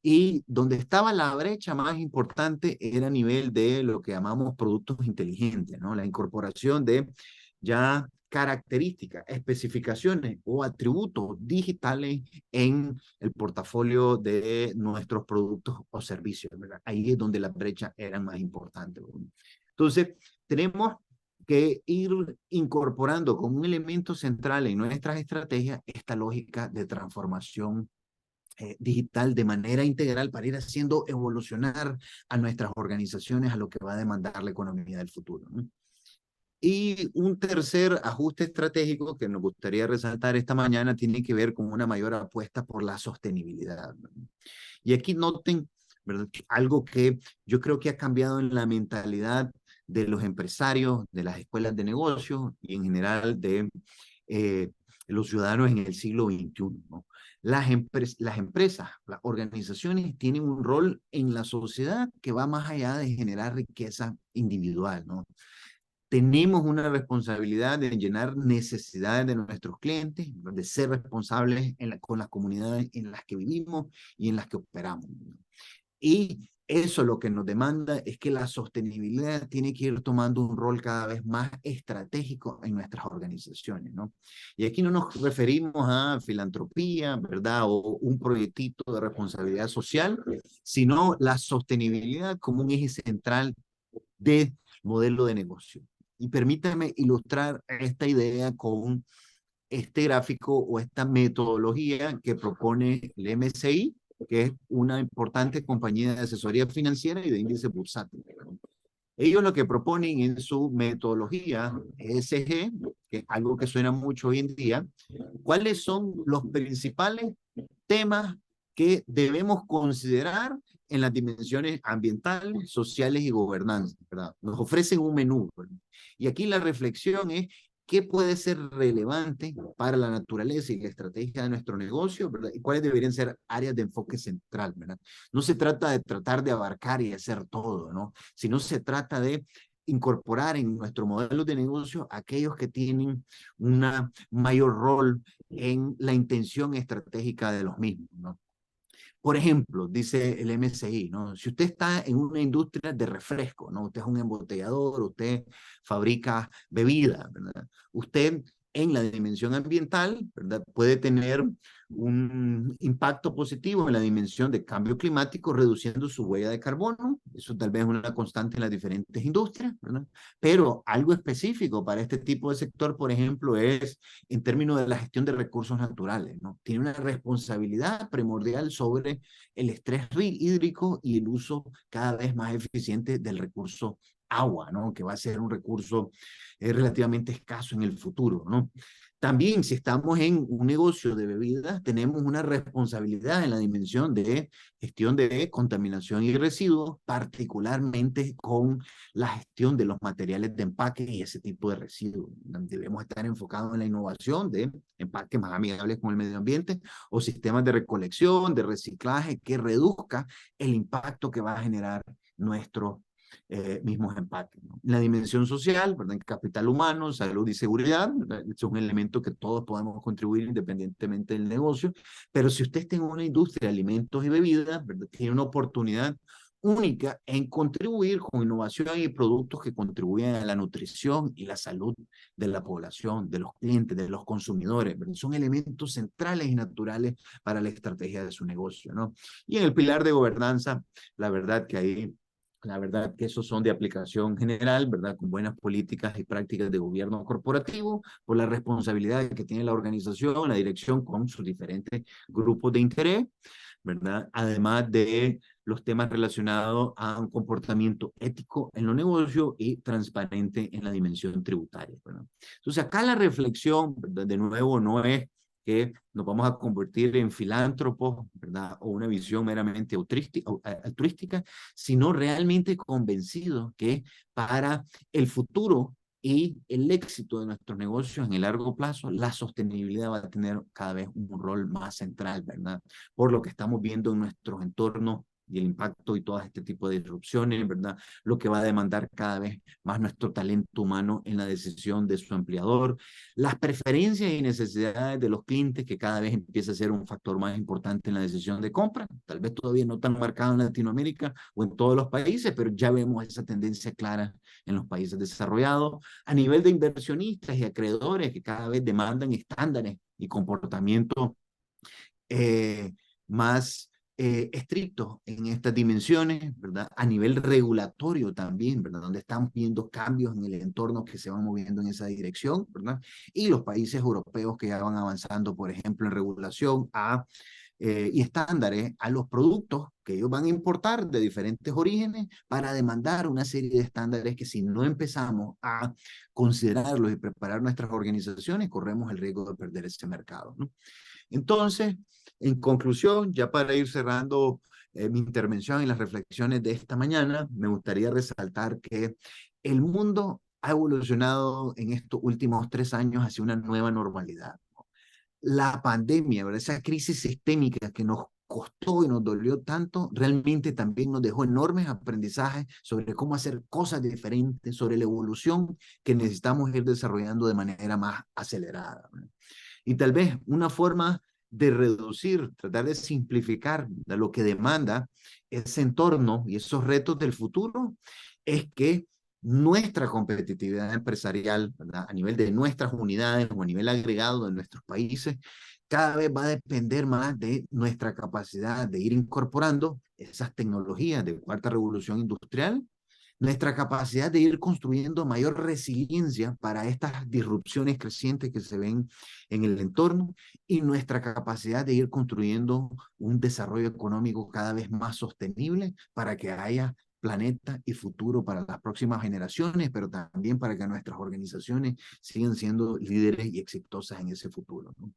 Y donde estaba la brecha más importante era a nivel de lo que llamamos productos inteligentes, ¿no? La incorporación de ya características, especificaciones o atributos digitales en el portafolio de nuestros productos o servicios, ¿verdad? Ahí es donde la brecha era más importante, ¿verdad? Entonces, tenemos que ir incorporando como un elemento central en nuestras estrategias esta lógica de transformación digital de manera integral para ir haciendo evolucionar a nuestras organizaciones a lo que va a demandar la economía del futuro, ¿no? Y un tercer ajuste estratégico que nos gustaría resaltar esta mañana tiene que ver con una mayor apuesta por la sostenibilidad, ¿no? Y aquí noten, ¿verdad?, algo que yo creo que ha cambiado en la mentalidad de los empresarios, de las escuelas de negocios y en general de los ciudadanos en el siglo XXI, ¿no? Las empresas, las organizaciones tienen un rol en la sociedad que va más allá de generar riqueza individual, ¿no? Tenemos una responsabilidad de llenar necesidades de nuestros clientes, de ser responsables con las comunidades en las que vivimos y en las que operamos, ¿no? Y eso lo que nos demanda es que la sostenibilidad tiene que ir tomando un rol cada vez más estratégico en nuestras organizaciones, ¿no? Y aquí no nos referimos a filantropía, ¿verdad? O un proyectito de responsabilidad social, sino la sostenibilidad como un eje central del modelo de negocio. Y permítame ilustrar esta idea con este gráfico o esta metodología que propone el MSCI, que es una importante compañía de asesoría financiera y de índice bursátil. Ellos lo que proponen en su metodología ESG, que es algo que suena mucho hoy en día, cuáles son los principales temas que debemos considerar en las dimensiones ambientales, sociales y gobernanza, ¿verdad? Nos ofrecen un menú, ¿verdad? Y aquí la reflexión es qué puede ser relevante para la naturaleza y la estrategia de nuestro negocio, ¿verdad? Y cuáles deberían ser áreas de enfoque central, ¿verdad? No se trata de tratar de abarcar y hacer todo, ¿no? Sino se trata de incorporar en nuestro modelo de negocio aquellos que tienen un mayor rol en la intención estratégica de los mismos, ¿no? Por ejemplo, dice el MSCI, ¿no? Si usted está en una industria de refresco, ¿no? Usted es un embotellador, usted fabrica bebidas, ¿verdad? Usted en la dimensión ambiental, ¿verdad?, puede tener un impacto positivo en la dimensión de cambio climático, reduciendo su huella de carbono. Eso tal vez es una constante en las diferentes industrias, ¿verdad? Pero algo específico para este tipo de sector, por ejemplo, es en términos de la gestión de recursos naturales, ¿no? Tiene una responsabilidad primordial sobre el estrés hídrico y el uso cada vez más eficiente del recurso agua, ¿no? Que va a ser un recurso relativamente escaso en el futuro, ¿no? También, si estamos en un negocio de bebidas, tenemos una responsabilidad en la dimensión de gestión de contaminación y residuos, particularmente con la gestión de los materiales de empaque y ese tipo de residuos. Debemos estar enfocados en la innovación de empaques más amigables con el medio ambiente o sistemas de recolección, de reciclaje que reduzca el impacto que va a generar nuestro mismos empaques, ¿no? La dimensión social, ¿verdad?, capital humano, salud y seguridad, ¿verdad?, es un elemento que todos podemos contribuir independientemente del negocio, pero si usted está en una industria de alimentos y bebidas, ¿verdad?, tiene una oportunidad única en contribuir con innovación y productos que contribuyen a la nutrición y la salud de la población, de los clientes, de los consumidores, ¿verdad? Son elementos centrales y naturales para la estrategia de su negocio, ¿no? Y en el pilar de gobernanza, la verdad que ahí La verdad que esos son de aplicación general, ¿verdad? Con buenas políticas y prácticas de gobierno corporativo, por la responsabilidad que tiene la organización, la dirección con sus diferentes grupos de interés, ¿verdad? Además de los temas relacionados a un comportamiento ético en los negocios y transparente en la dimensión tributaria, ¿verdad? Entonces acá la reflexión, ¿verdad? De nuevo, no es que nos vamos a convertir en filántropos, ¿verdad? O una visión meramente altruística, sino realmente convencidos que para el futuro y el éxito de nuestros negocios en el largo plazo, la sostenibilidad va a tener cada vez un rol más central, ¿verdad? Por lo que estamos viendo en nuestros entornos y el impacto y todo este tipo de disrupciones, ¿verdad? Lo que va a demandar cada vez más nuestro talento humano en la decisión de su empleador, las preferencias y necesidades de los clientes, que cada vez empieza a ser un factor más importante en la decisión de compra, tal vez todavía no tan marcado en Latinoamérica o en todos los países, pero ya vemos esa tendencia clara en los países desarrollados, a nivel de inversionistas y acreedores que cada vez demandan estándares y comportamientos más estrictos en estas dimensiones, ¿verdad? A nivel regulatorio también, ¿verdad? Donde estamos viendo cambios en el entorno que se van moviendo en esa dirección, ¿verdad? Y los países europeos que ya van avanzando, por ejemplo, en regulación y estándares a los productos que ellos van a importar de diferentes orígenes para demandar una serie de estándares que si no empezamos a considerarlos y preparar nuestras organizaciones, corremos el riesgo de perder ese mercado, ¿no? Entonces, en conclusión, ya para ir cerrando mi intervención y las reflexiones de esta mañana, me gustaría resaltar que el mundo ha evolucionado en estos últimos 3 años hacia una nueva normalidad. La pandemia, ¿verdad? Esa crisis sistémica que nos costó y nos dolió tanto, realmente también nos dejó enormes aprendizajes sobre cómo hacer cosas diferentes, sobre la evolución que necesitamos ir desarrollando de manera más acelerada, ¿verdad? Y tal vez una forma de reducir, tratar de simplificar lo que demanda ese entorno y esos retos del futuro, es que nuestra competitividad empresarial, ¿verdad? A nivel de nuestras unidades o a nivel agregado de nuestros países, cada vez va a depender más de nuestra capacidad de ir incorporando esas tecnologías de cuarta revolución industrial, nuestra capacidad de ir construyendo mayor resiliencia para estas disrupciones crecientes que se ven en el entorno y nuestra capacidad de ir construyendo un desarrollo económico cada vez más sostenible para que haya planeta y futuro para las próximas generaciones, pero también para que nuestras organizaciones sigan siendo líderes y exitosas en ese futuro, ¿no?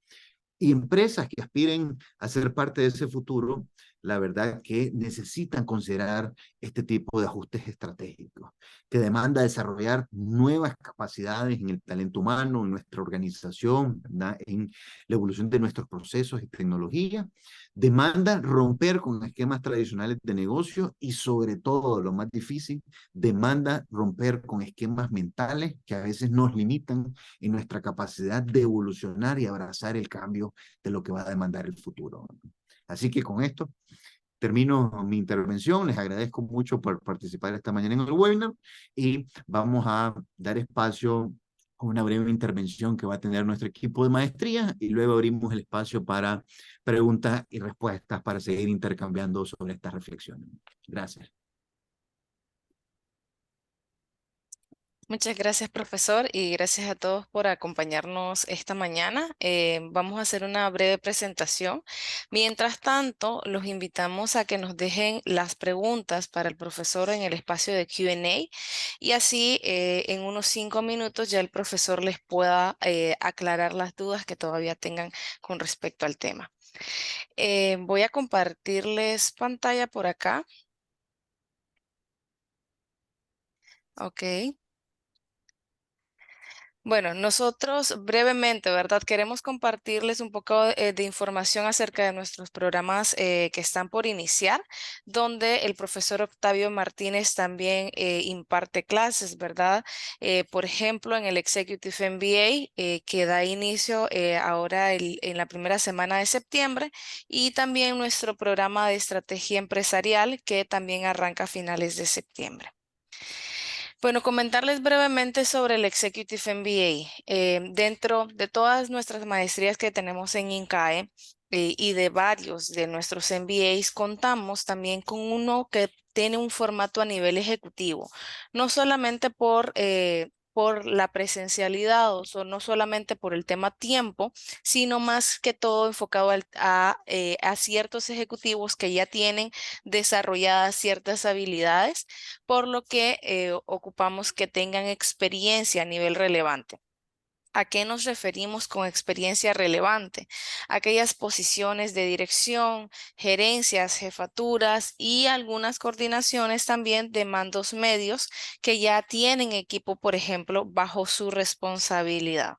Y empresas que aspiren a ser parte de ese futuro, la verdad que necesitan considerar este tipo de ajustes estratégicos, que demanda desarrollar nuevas capacidades en el talento humano, en nuestra organización, ¿verdad? En la evolución de nuestros procesos y tecnología, demanda romper con esquemas tradicionales de negocio y sobre todo, lo más difícil, demanda romper con esquemas mentales que a veces nos limitan en nuestra capacidad de evolucionar y abrazar el cambio de lo que va a demandar el futuro. Así que con esto termino mi intervención. Les agradezco mucho por participar esta mañana en el webinar y vamos a dar espacio a una breve intervención que va a tener nuestro equipo de maestría y luego abrimos el espacio para preguntas y respuestas para seguir intercambiando sobre estas reflexiones. Gracias. Muchas gracias, profesor, y gracias a todos por acompañarnos esta mañana. Vamos a hacer una breve presentación. Mientras tanto, los invitamos a que nos dejen las preguntas para el profesor en el espacio de Q&A y así en unos 5 minutos ya el profesor les pueda aclarar las dudas que todavía tengan con respecto al tema. Voy a compartirles pantalla por acá. Ok. Bueno, nosotros brevemente, ¿verdad? Queremos compartirles un poco de información acerca de nuestros programas que están por iniciar, donde el profesor Octavio Martínez también imparte clases, ¿verdad? Por ejemplo, en el Executive MBA, que da inicio ahora en la primera semana de septiembre, y también nuestro programa de estrategia empresarial, que también arranca a finales de septiembre. Bueno, comentarles brevemente sobre el Executive MBA. Dentro de todas nuestras maestrías que tenemos en INCAE, y de varios de nuestros MBAs, contamos también con uno que tiene un formato a nivel ejecutivo, no solamente por la presencialidad no solamente por el tema tiempo, sino más que todo enfocado a ciertos ejecutivos que ya tienen desarrolladas ciertas habilidades, por lo que ocupamos que tengan experiencia a nivel relevante. ¿A qué nos referimos con experiencia relevante? Aquellas posiciones de dirección, gerencias, jefaturas y algunas coordinaciones también de mandos medios que ya tienen equipo, por ejemplo, bajo su responsabilidad.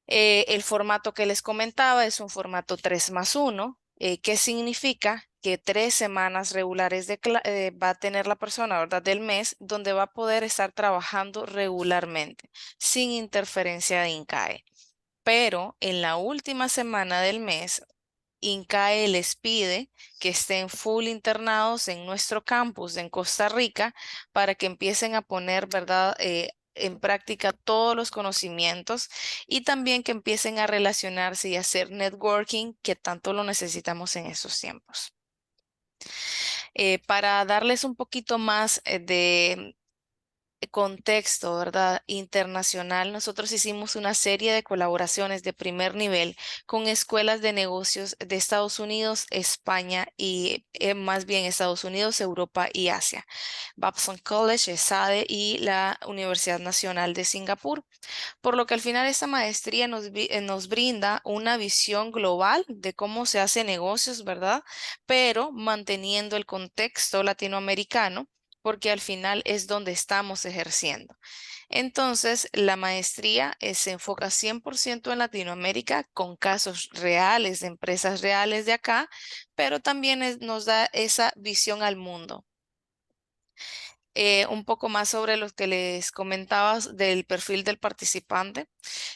El formato que les comentaba es un formato 3+1, que significa que 3 semanas regulares va a tener la persona, ¿verdad?, del mes, donde va a poder estar trabajando regularmente, sin interferencia de INCAE. Pero en la última semana del mes, INCAE les pide que estén full internados en nuestro campus en Costa Rica para que empiecen a poner, ¿verdad?, en práctica todos los conocimientos y también que empiecen a relacionarse y hacer networking que tanto lo necesitamos en estos tiempos. Para darles un poquito más de contexto, ¿verdad?, internacional, nosotros hicimos una serie de colaboraciones de primer nivel con escuelas de negocios de Estados Unidos, España y más bien Estados Unidos, Europa y Asia. Babson College, ESADE y la Universidad Nacional de Singapur. Por lo que al final esta maestría nos brinda una visión global de cómo se hace negocios, ¿verdad?, pero manteniendo el contexto latinoamericano, porque al final es donde estamos ejerciendo. Entonces, la maestría se enfoca 100% en Latinoamérica con casos reales de empresas reales de acá, pero también nos da esa visión al mundo. Un poco más sobre lo que les comentaba del perfil del participante.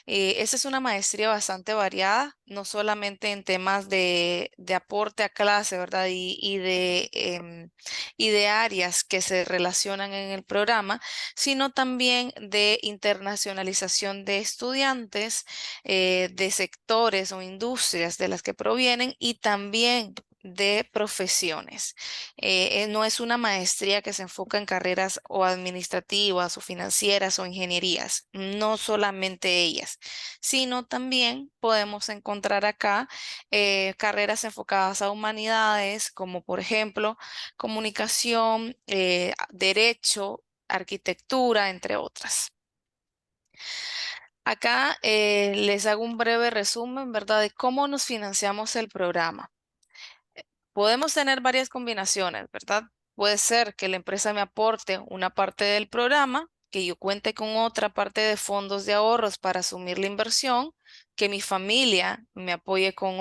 Esa es una maestría bastante variada, no solamente en temas de aporte a clase, ¿verdad? Y de áreas que se relacionan en el programa, sino también de internacionalización de estudiantes, de sectores o industrias de las que provienen y también de profesiones. No es una maestría que se enfoca en carreras o administrativas o financieras o ingenierías, no solamente ellas, sino también podemos encontrar acá carreras enfocadas a humanidades, como por ejemplo comunicación, derecho, arquitectura, entre otras. Acá les hago un breve resumen, ¿verdad?, de cómo nos financiamos el programa. Podemos tener varias combinaciones, ¿verdad? Puede ser que la empresa me aporte una parte del programa, que yo cuente con otra parte de fondos de ahorros para asumir la inversión, que mi familia me apoye con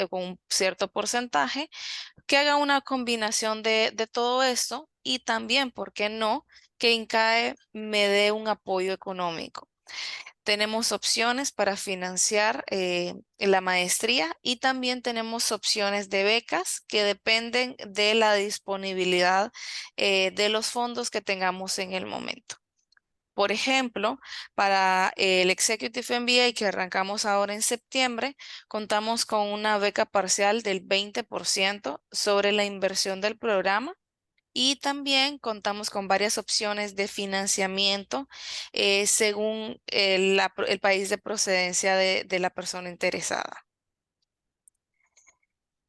con un cierto porcentaje, que haga una combinación de todo esto y también, ¿por qué no?, que INCAE me dé un apoyo económico. Tenemos opciones para financiar la maestría y también tenemos opciones de becas que dependen de la disponibilidad de los fondos que tengamos en el momento. Por ejemplo, para el Executive MBA que arrancamos ahora en septiembre, contamos con una beca parcial del 20% sobre la inversión del programa. Y también contamos con varias opciones de financiamiento según el país de procedencia de la persona interesada.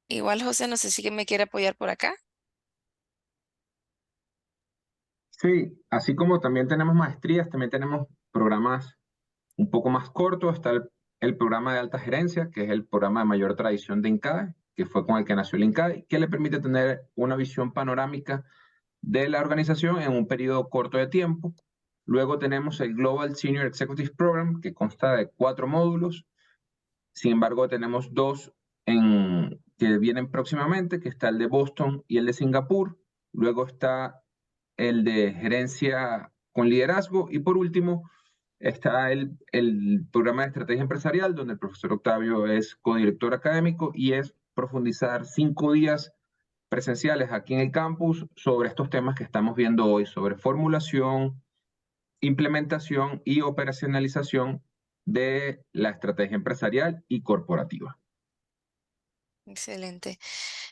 Igual, José, no sé si me quiere apoyar por acá. Sí, así como también tenemos maestrías, también tenemos programas un poco más cortos. Está el programa de alta gerencia, que es el programa de mayor tradición de INCAE, que fue con el que nació el INCAE, que le permite tener una visión panorámica de la organización en un periodo corto de tiempo. Luego tenemos el Global Senior Executive Program, que consta de 4 módulos. Sin embargo, tenemos 2 que vienen próximamente, que está el de Boston y el de Singapur. Luego está el de gerencia con liderazgo. Y por último, está el programa de estrategia empresarial, donde el profesor Octavio es codirector académico y es profundizar 5 días presenciales aquí en el campus sobre estos temas que estamos viendo hoy, sobre formulación, implementación y operacionalización de la estrategia empresarial y corporativa. Excelente.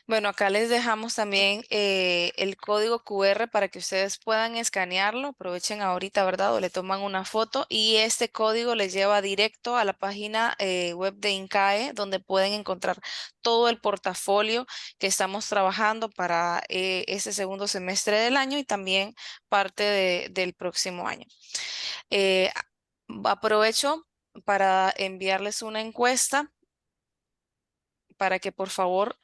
Bueno, acá les dejamos también el código QR para que ustedes puedan escanearlo. Aprovechen ahorita, ¿verdad? O le toman una foto y este código les lleva directo a la página web de INCAE, donde pueden encontrar todo el portafolio que estamos trabajando para este segundo semestre del año y también parte del próximo año. Aprovecho para enviarles una encuesta para que por favor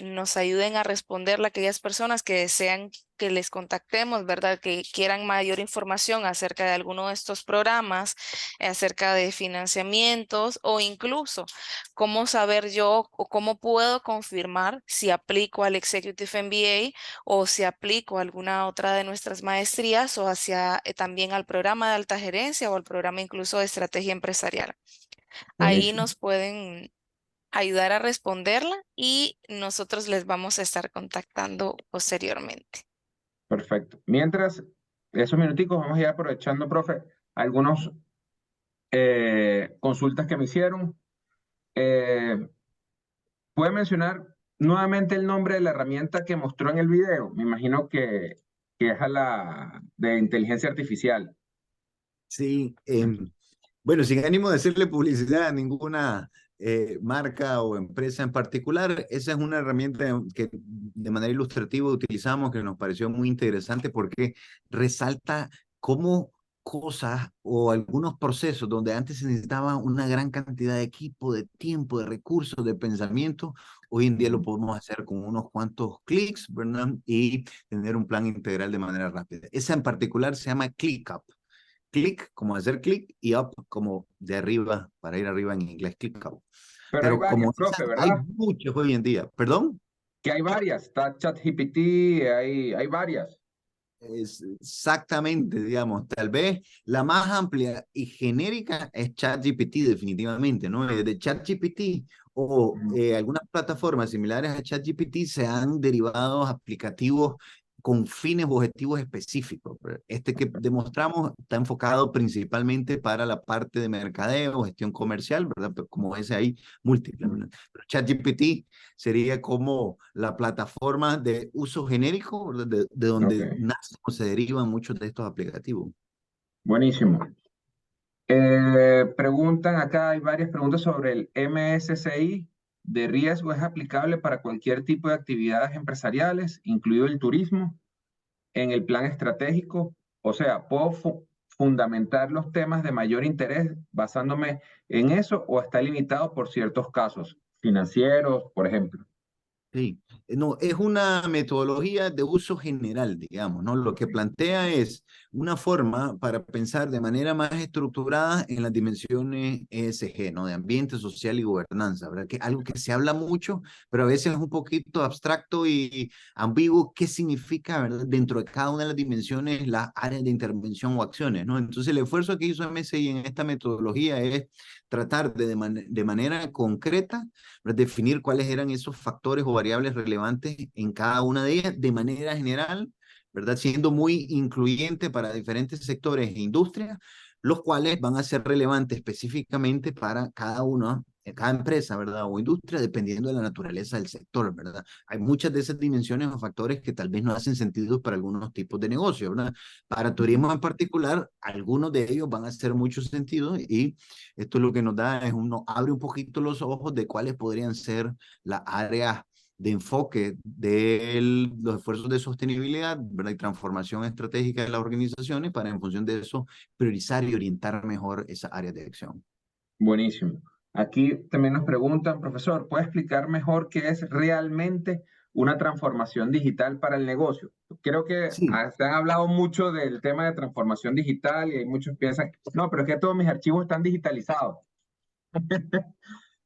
nos ayuden a responderle a aquellas personas que desean que les contactemos, ¿verdad? Que quieran mayor información acerca de alguno de estos programas, acerca de financiamientos o incluso cómo saber yo o cómo puedo confirmar si aplico al Executive MBA o si aplico a alguna otra de nuestras maestrías o hacia también al programa de alta gerencia o al programa incluso de estrategia empresarial. Ahí Buenísimo. nos pueden ayudar a responderla y nosotros les vamos a estar contactando posteriormente. Perfecto. Mientras, esos minuticos vamos a ir aprovechando, profe, algunos consultas que me hicieron. ¿Puede mencionar nuevamente el nombre de la herramienta que mostró en el video? Me imagino que es a la de inteligencia artificial. Sí, bueno, sin ánimo de hacerle publicidad a ninguna marca o empresa en particular, esa es una herramienta que de manera ilustrativa utilizamos que nos pareció muy interesante porque resalta cómo cosas o algunos procesos donde antes se necesitaba una gran cantidad de equipo, de tiempo, de recursos, de pensamiento, hoy en día lo podemos hacer con unos cuantos clics, ¿verdad? Y tener un plan integral de manera rápida. Esa en particular se llama ClickUp. Click, como hacer clic, y up, como de arriba, para ir arriba en inglés, click up. Pero hay Pero varias, como profe, hay ¿verdad? muchos hoy en día. ¿Perdón? Que hay varias. Está ChatGPT, hay varias. Es exactamente, digamos, tal vez la más amplia y genérica es ChatGPT definitivamente, ¿no? De ChatGPT o algunas plataformas similares a ChatGPT se han derivado aplicativos con fines o objetivos específicos. Este que demostramos está enfocado principalmente para la parte de mercadeo, gestión comercial, ¿verdad? Pero como ese hay múltiples, ¿verdad? Pero ChatGPT sería como la plataforma de uso genérico, ¿verdad? De donde Ok. nacen o se derivan muchos de estos aplicativos. Buenísimo. Preguntan acá, hay varias preguntas sobre el MSCI de riesgo. ¿Es aplicable para cualquier tipo de actividades empresariales, incluido el turismo, en el plan estratégico? O sea, ¿puedo fundamentar los temas de mayor interés basándome en eso o está limitado por ciertos casos financieros, por ejemplo? Sí, no, es una metodología de uso general, digamos, ¿no? Lo que plantea es una forma para pensar de manera más estructurada en las dimensiones ESG, ¿no? De ambiente, social y gobernanza, ¿verdad? Que algo que se habla mucho, pero a veces es un poquito abstracto y ambiguo qué significa, ¿verdad? Dentro de cada una de las dimensiones, las áreas de intervención o acciones, ¿no? Entonces el esfuerzo que hizo MSI en esta metodología es tratar de manera concreta definir cuáles eran esos factores o variables relevantes en cada una de ellas de manera general, ¿verdad? Siendo muy incluyente para diferentes sectores e industrias, los cuales van a ser relevantes específicamente para cada empresa, ¿verdad? O industria, dependiendo de la naturaleza del sector, ¿verdad? Hay muchas de esas dimensiones o factores que tal vez no hacen sentido para algunos tipos de negocio, ¿verdad? Para turismo en particular, algunos de ellos van a hacer mucho sentido y esto lo que nos da es nos abre un poquito los ojos de cuáles podrían ser las áreas de enfoque de los esfuerzos de sostenibilidad, ¿verdad? Y transformación estratégica de las organizaciones para en función de eso priorizar y orientar mejor esas áreas de acción. Buenísimo. Aquí también nos preguntan, profesor, ¿puede explicar mejor qué es realmente una transformación digital para el negocio? Creo que Sí. se han hablado mucho del tema de transformación digital y muchos piensan, no, pero es que todos mis archivos están digitalizados.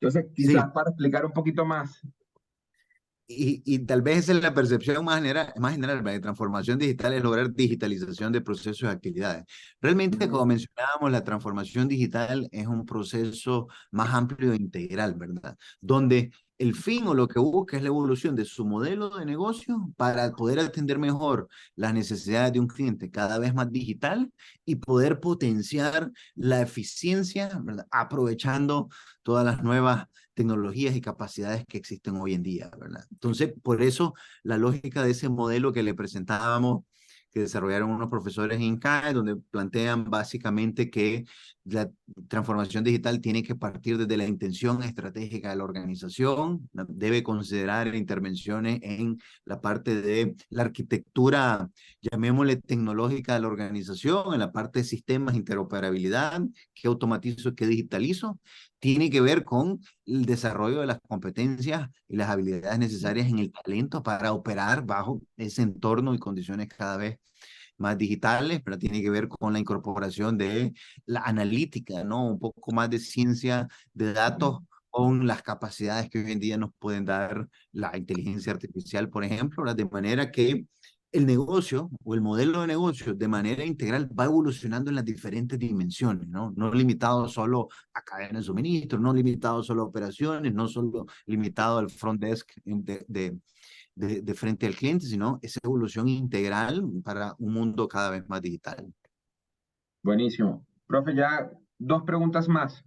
Entonces, quizás Sí. para explicar un poquito más. Y tal vez esa es la percepción más general de transformación digital, es lograr digitalización de procesos y actividades. Realmente, como mencionábamos, la transformación digital es un proceso más amplio e integral, ¿verdad? Donde el fin o lo que busca es la evolución de su modelo de negocio para poder atender mejor las necesidades de un cliente cada vez más digital y poder potenciar la eficiencia, ¿verdad? Aprovechando todas las nuevas tecnologías y capacidades que existen hoy en día, ¿verdad? Entonces, por eso la lógica de ese modelo que le presentábamos, que desarrollaron unos profesores en CAE, donde plantean básicamente que la transformación digital tiene que partir desde la intención estratégica de la organización, debe considerar intervenciones en la parte de la arquitectura, llamémosle tecnológica de la organización, en la parte de sistemas, interoperabilidad, qué automatizo, qué digitalizo, tiene que ver con el desarrollo de las competencias y las habilidades necesarias en el talento para operar bajo ese entorno y condiciones cada vez más digitales, pero tiene que ver con la incorporación de la analítica, ¿no? Un poco más de ciencia de datos con las capacidades que hoy en día nos pueden dar la inteligencia artificial, por ejemplo, ¿verdad? De manera que el negocio o el modelo de negocio de manera integral va evolucionando en las diferentes dimensiones, ¿no? No limitado solo a cadena de suministro, no limitado solo a operaciones, no solo limitado al front desk de frente al cliente, sino esa evolución integral para un mundo cada vez más digital. Buenísimo. Profe, ya 2 preguntas más.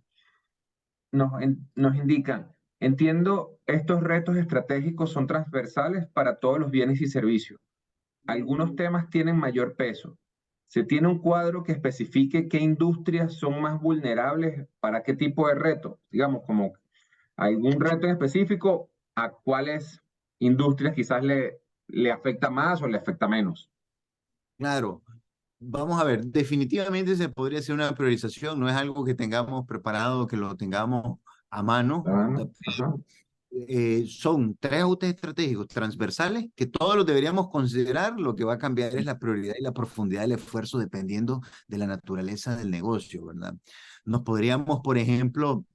Nos indican, entiendo, estos retos estratégicos son transversales para todos los bienes y servicios. Algunos temas tienen mayor peso. ¿Se tiene un cuadro que especifique qué industrias son más vulnerables para qué tipo de reto? Digamos, como algún reto en específico, ¿a cuáles industrias quizás le afecta más o le afecta menos? Claro. Vamos a ver, definitivamente se podría hacer una priorización, no es algo que tengamos preparado, que lo tengamos a mano. Son 3 ajustes estratégicos transversales que todos los deberíamos considerar. Lo que va a cambiar es la prioridad y la profundidad del esfuerzo dependiendo de la naturaleza del negocio, ¿verdad? Nos podríamos, por ejemplo,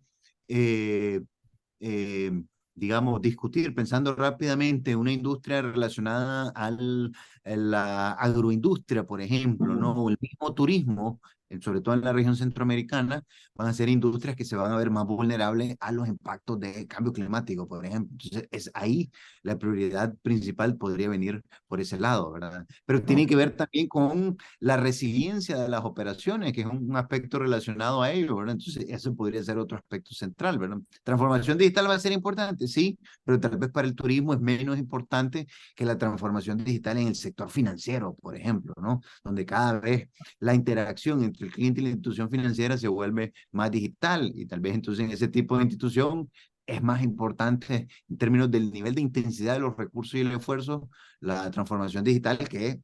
digamos, discutir, pensando rápidamente, una industria relacionada a la agroindustria, por ejemplo, ¿no? O el mismo turismo, sobre todo en la región centroamericana, van a ser industrias que se van a ver más vulnerables a los impactos del cambio climático, por ejemplo. Entonces, es ahí la prioridad principal podría venir por ese lado, ¿verdad? Pero tiene que ver también con la resiliencia de las operaciones, que es un aspecto relacionado a ello, ¿verdad? Entonces, eso podría ser otro aspecto central, ¿verdad? Transformación digital va a ser importante, sí, pero tal vez para el turismo es menos importante que la transformación digital en el sector financiero, por ejemplo, ¿no? Donde cada vez la interacción entre el cliente y la institución financiera se vuelve más digital y tal vez entonces en ese tipo de institución es más importante en términos del nivel de intensidad de los recursos y el esfuerzo la transformación digital que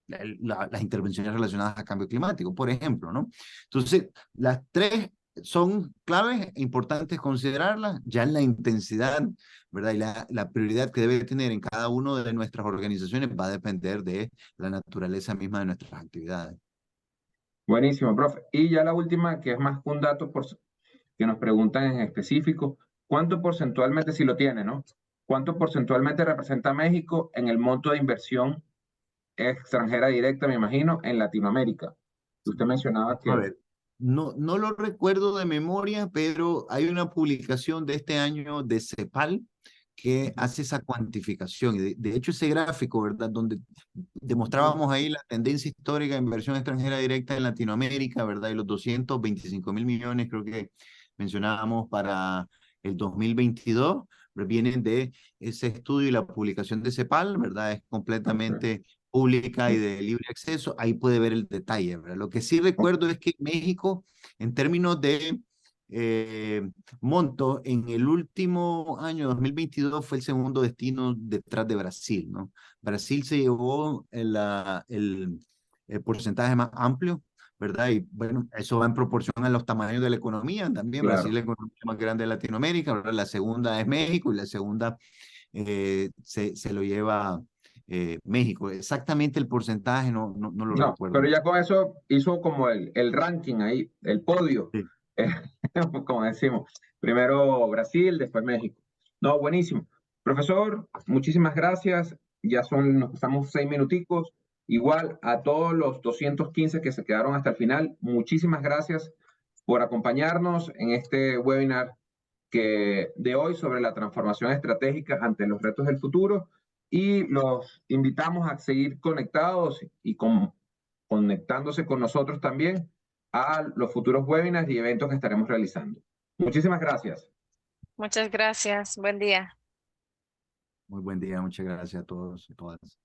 las intervenciones relacionadas a cambio climático, por ejemplo, ¿no? Entonces, las 3 son claves, importantes considerarlas, ya en la intensidad, ¿verdad? Y la prioridad que debe tener en cada una de nuestras organizaciones va a depender de la naturaleza misma de nuestras actividades. Buenísimo, profe. Y ya la última, que es más un dato que nos preguntan en específico, ¿cuánto porcentualmente, si lo tiene, ¿no? ¿Cuánto porcentualmente representa México en el monto de inversión extranjera directa, me imagino, en Latinoamérica? Usted mencionaba que... A ver, no lo recuerdo de memoria, pero hay una publicación de este año de CEPAL que hace esa cuantificación. Y de hecho, ese gráfico, ¿verdad? Donde demostrábamos ahí la tendencia histórica de inversión extranjera directa en Latinoamérica, ¿verdad? Y los 225.000 millones, creo que mencionábamos para el 2022, vienen de ese estudio y la publicación de CEPAL, ¿verdad? Es completamente pública y de libre acceso. Ahí puede ver el detalle, ¿verdad? Lo que sí recuerdo es que México, en términos de monto, en el último año 2022 fue el segundo destino detrás de Brasil, ¿no? Brasil se llevó el porcentaje más amplio, ¿verdad? Y bueno, eso va en proporción a los tamaños de la economía también. Claro. Brasil es la economía más grande de Latinoamérica, ¿verdad? La segunda es México y la segunda se lo lleva México. Exactamente el porcentaje no lo recuerdo. Pero ya con eso hizo como el ranking ahí, el podio. Sí. Como decimos, primero Brasil, después México. No, buenísimo. Profesor, muchísimas gracias. Nos pasamos 6 minuticos. Igual a todos los 215 que se quedaron hasta el final, muchísimas gracias por acompañarnos en este webinar de hoy sobre la transformación estratégica ante los retos del futuro. Y los invitamos a seguir conectados y conectándose con nosotros también a los futuros webinars y eventos que estaremos realizando. Muchísimas gracias. Muchas gracias. Buen día. Muy buen día, muchas gracias a todos y todas.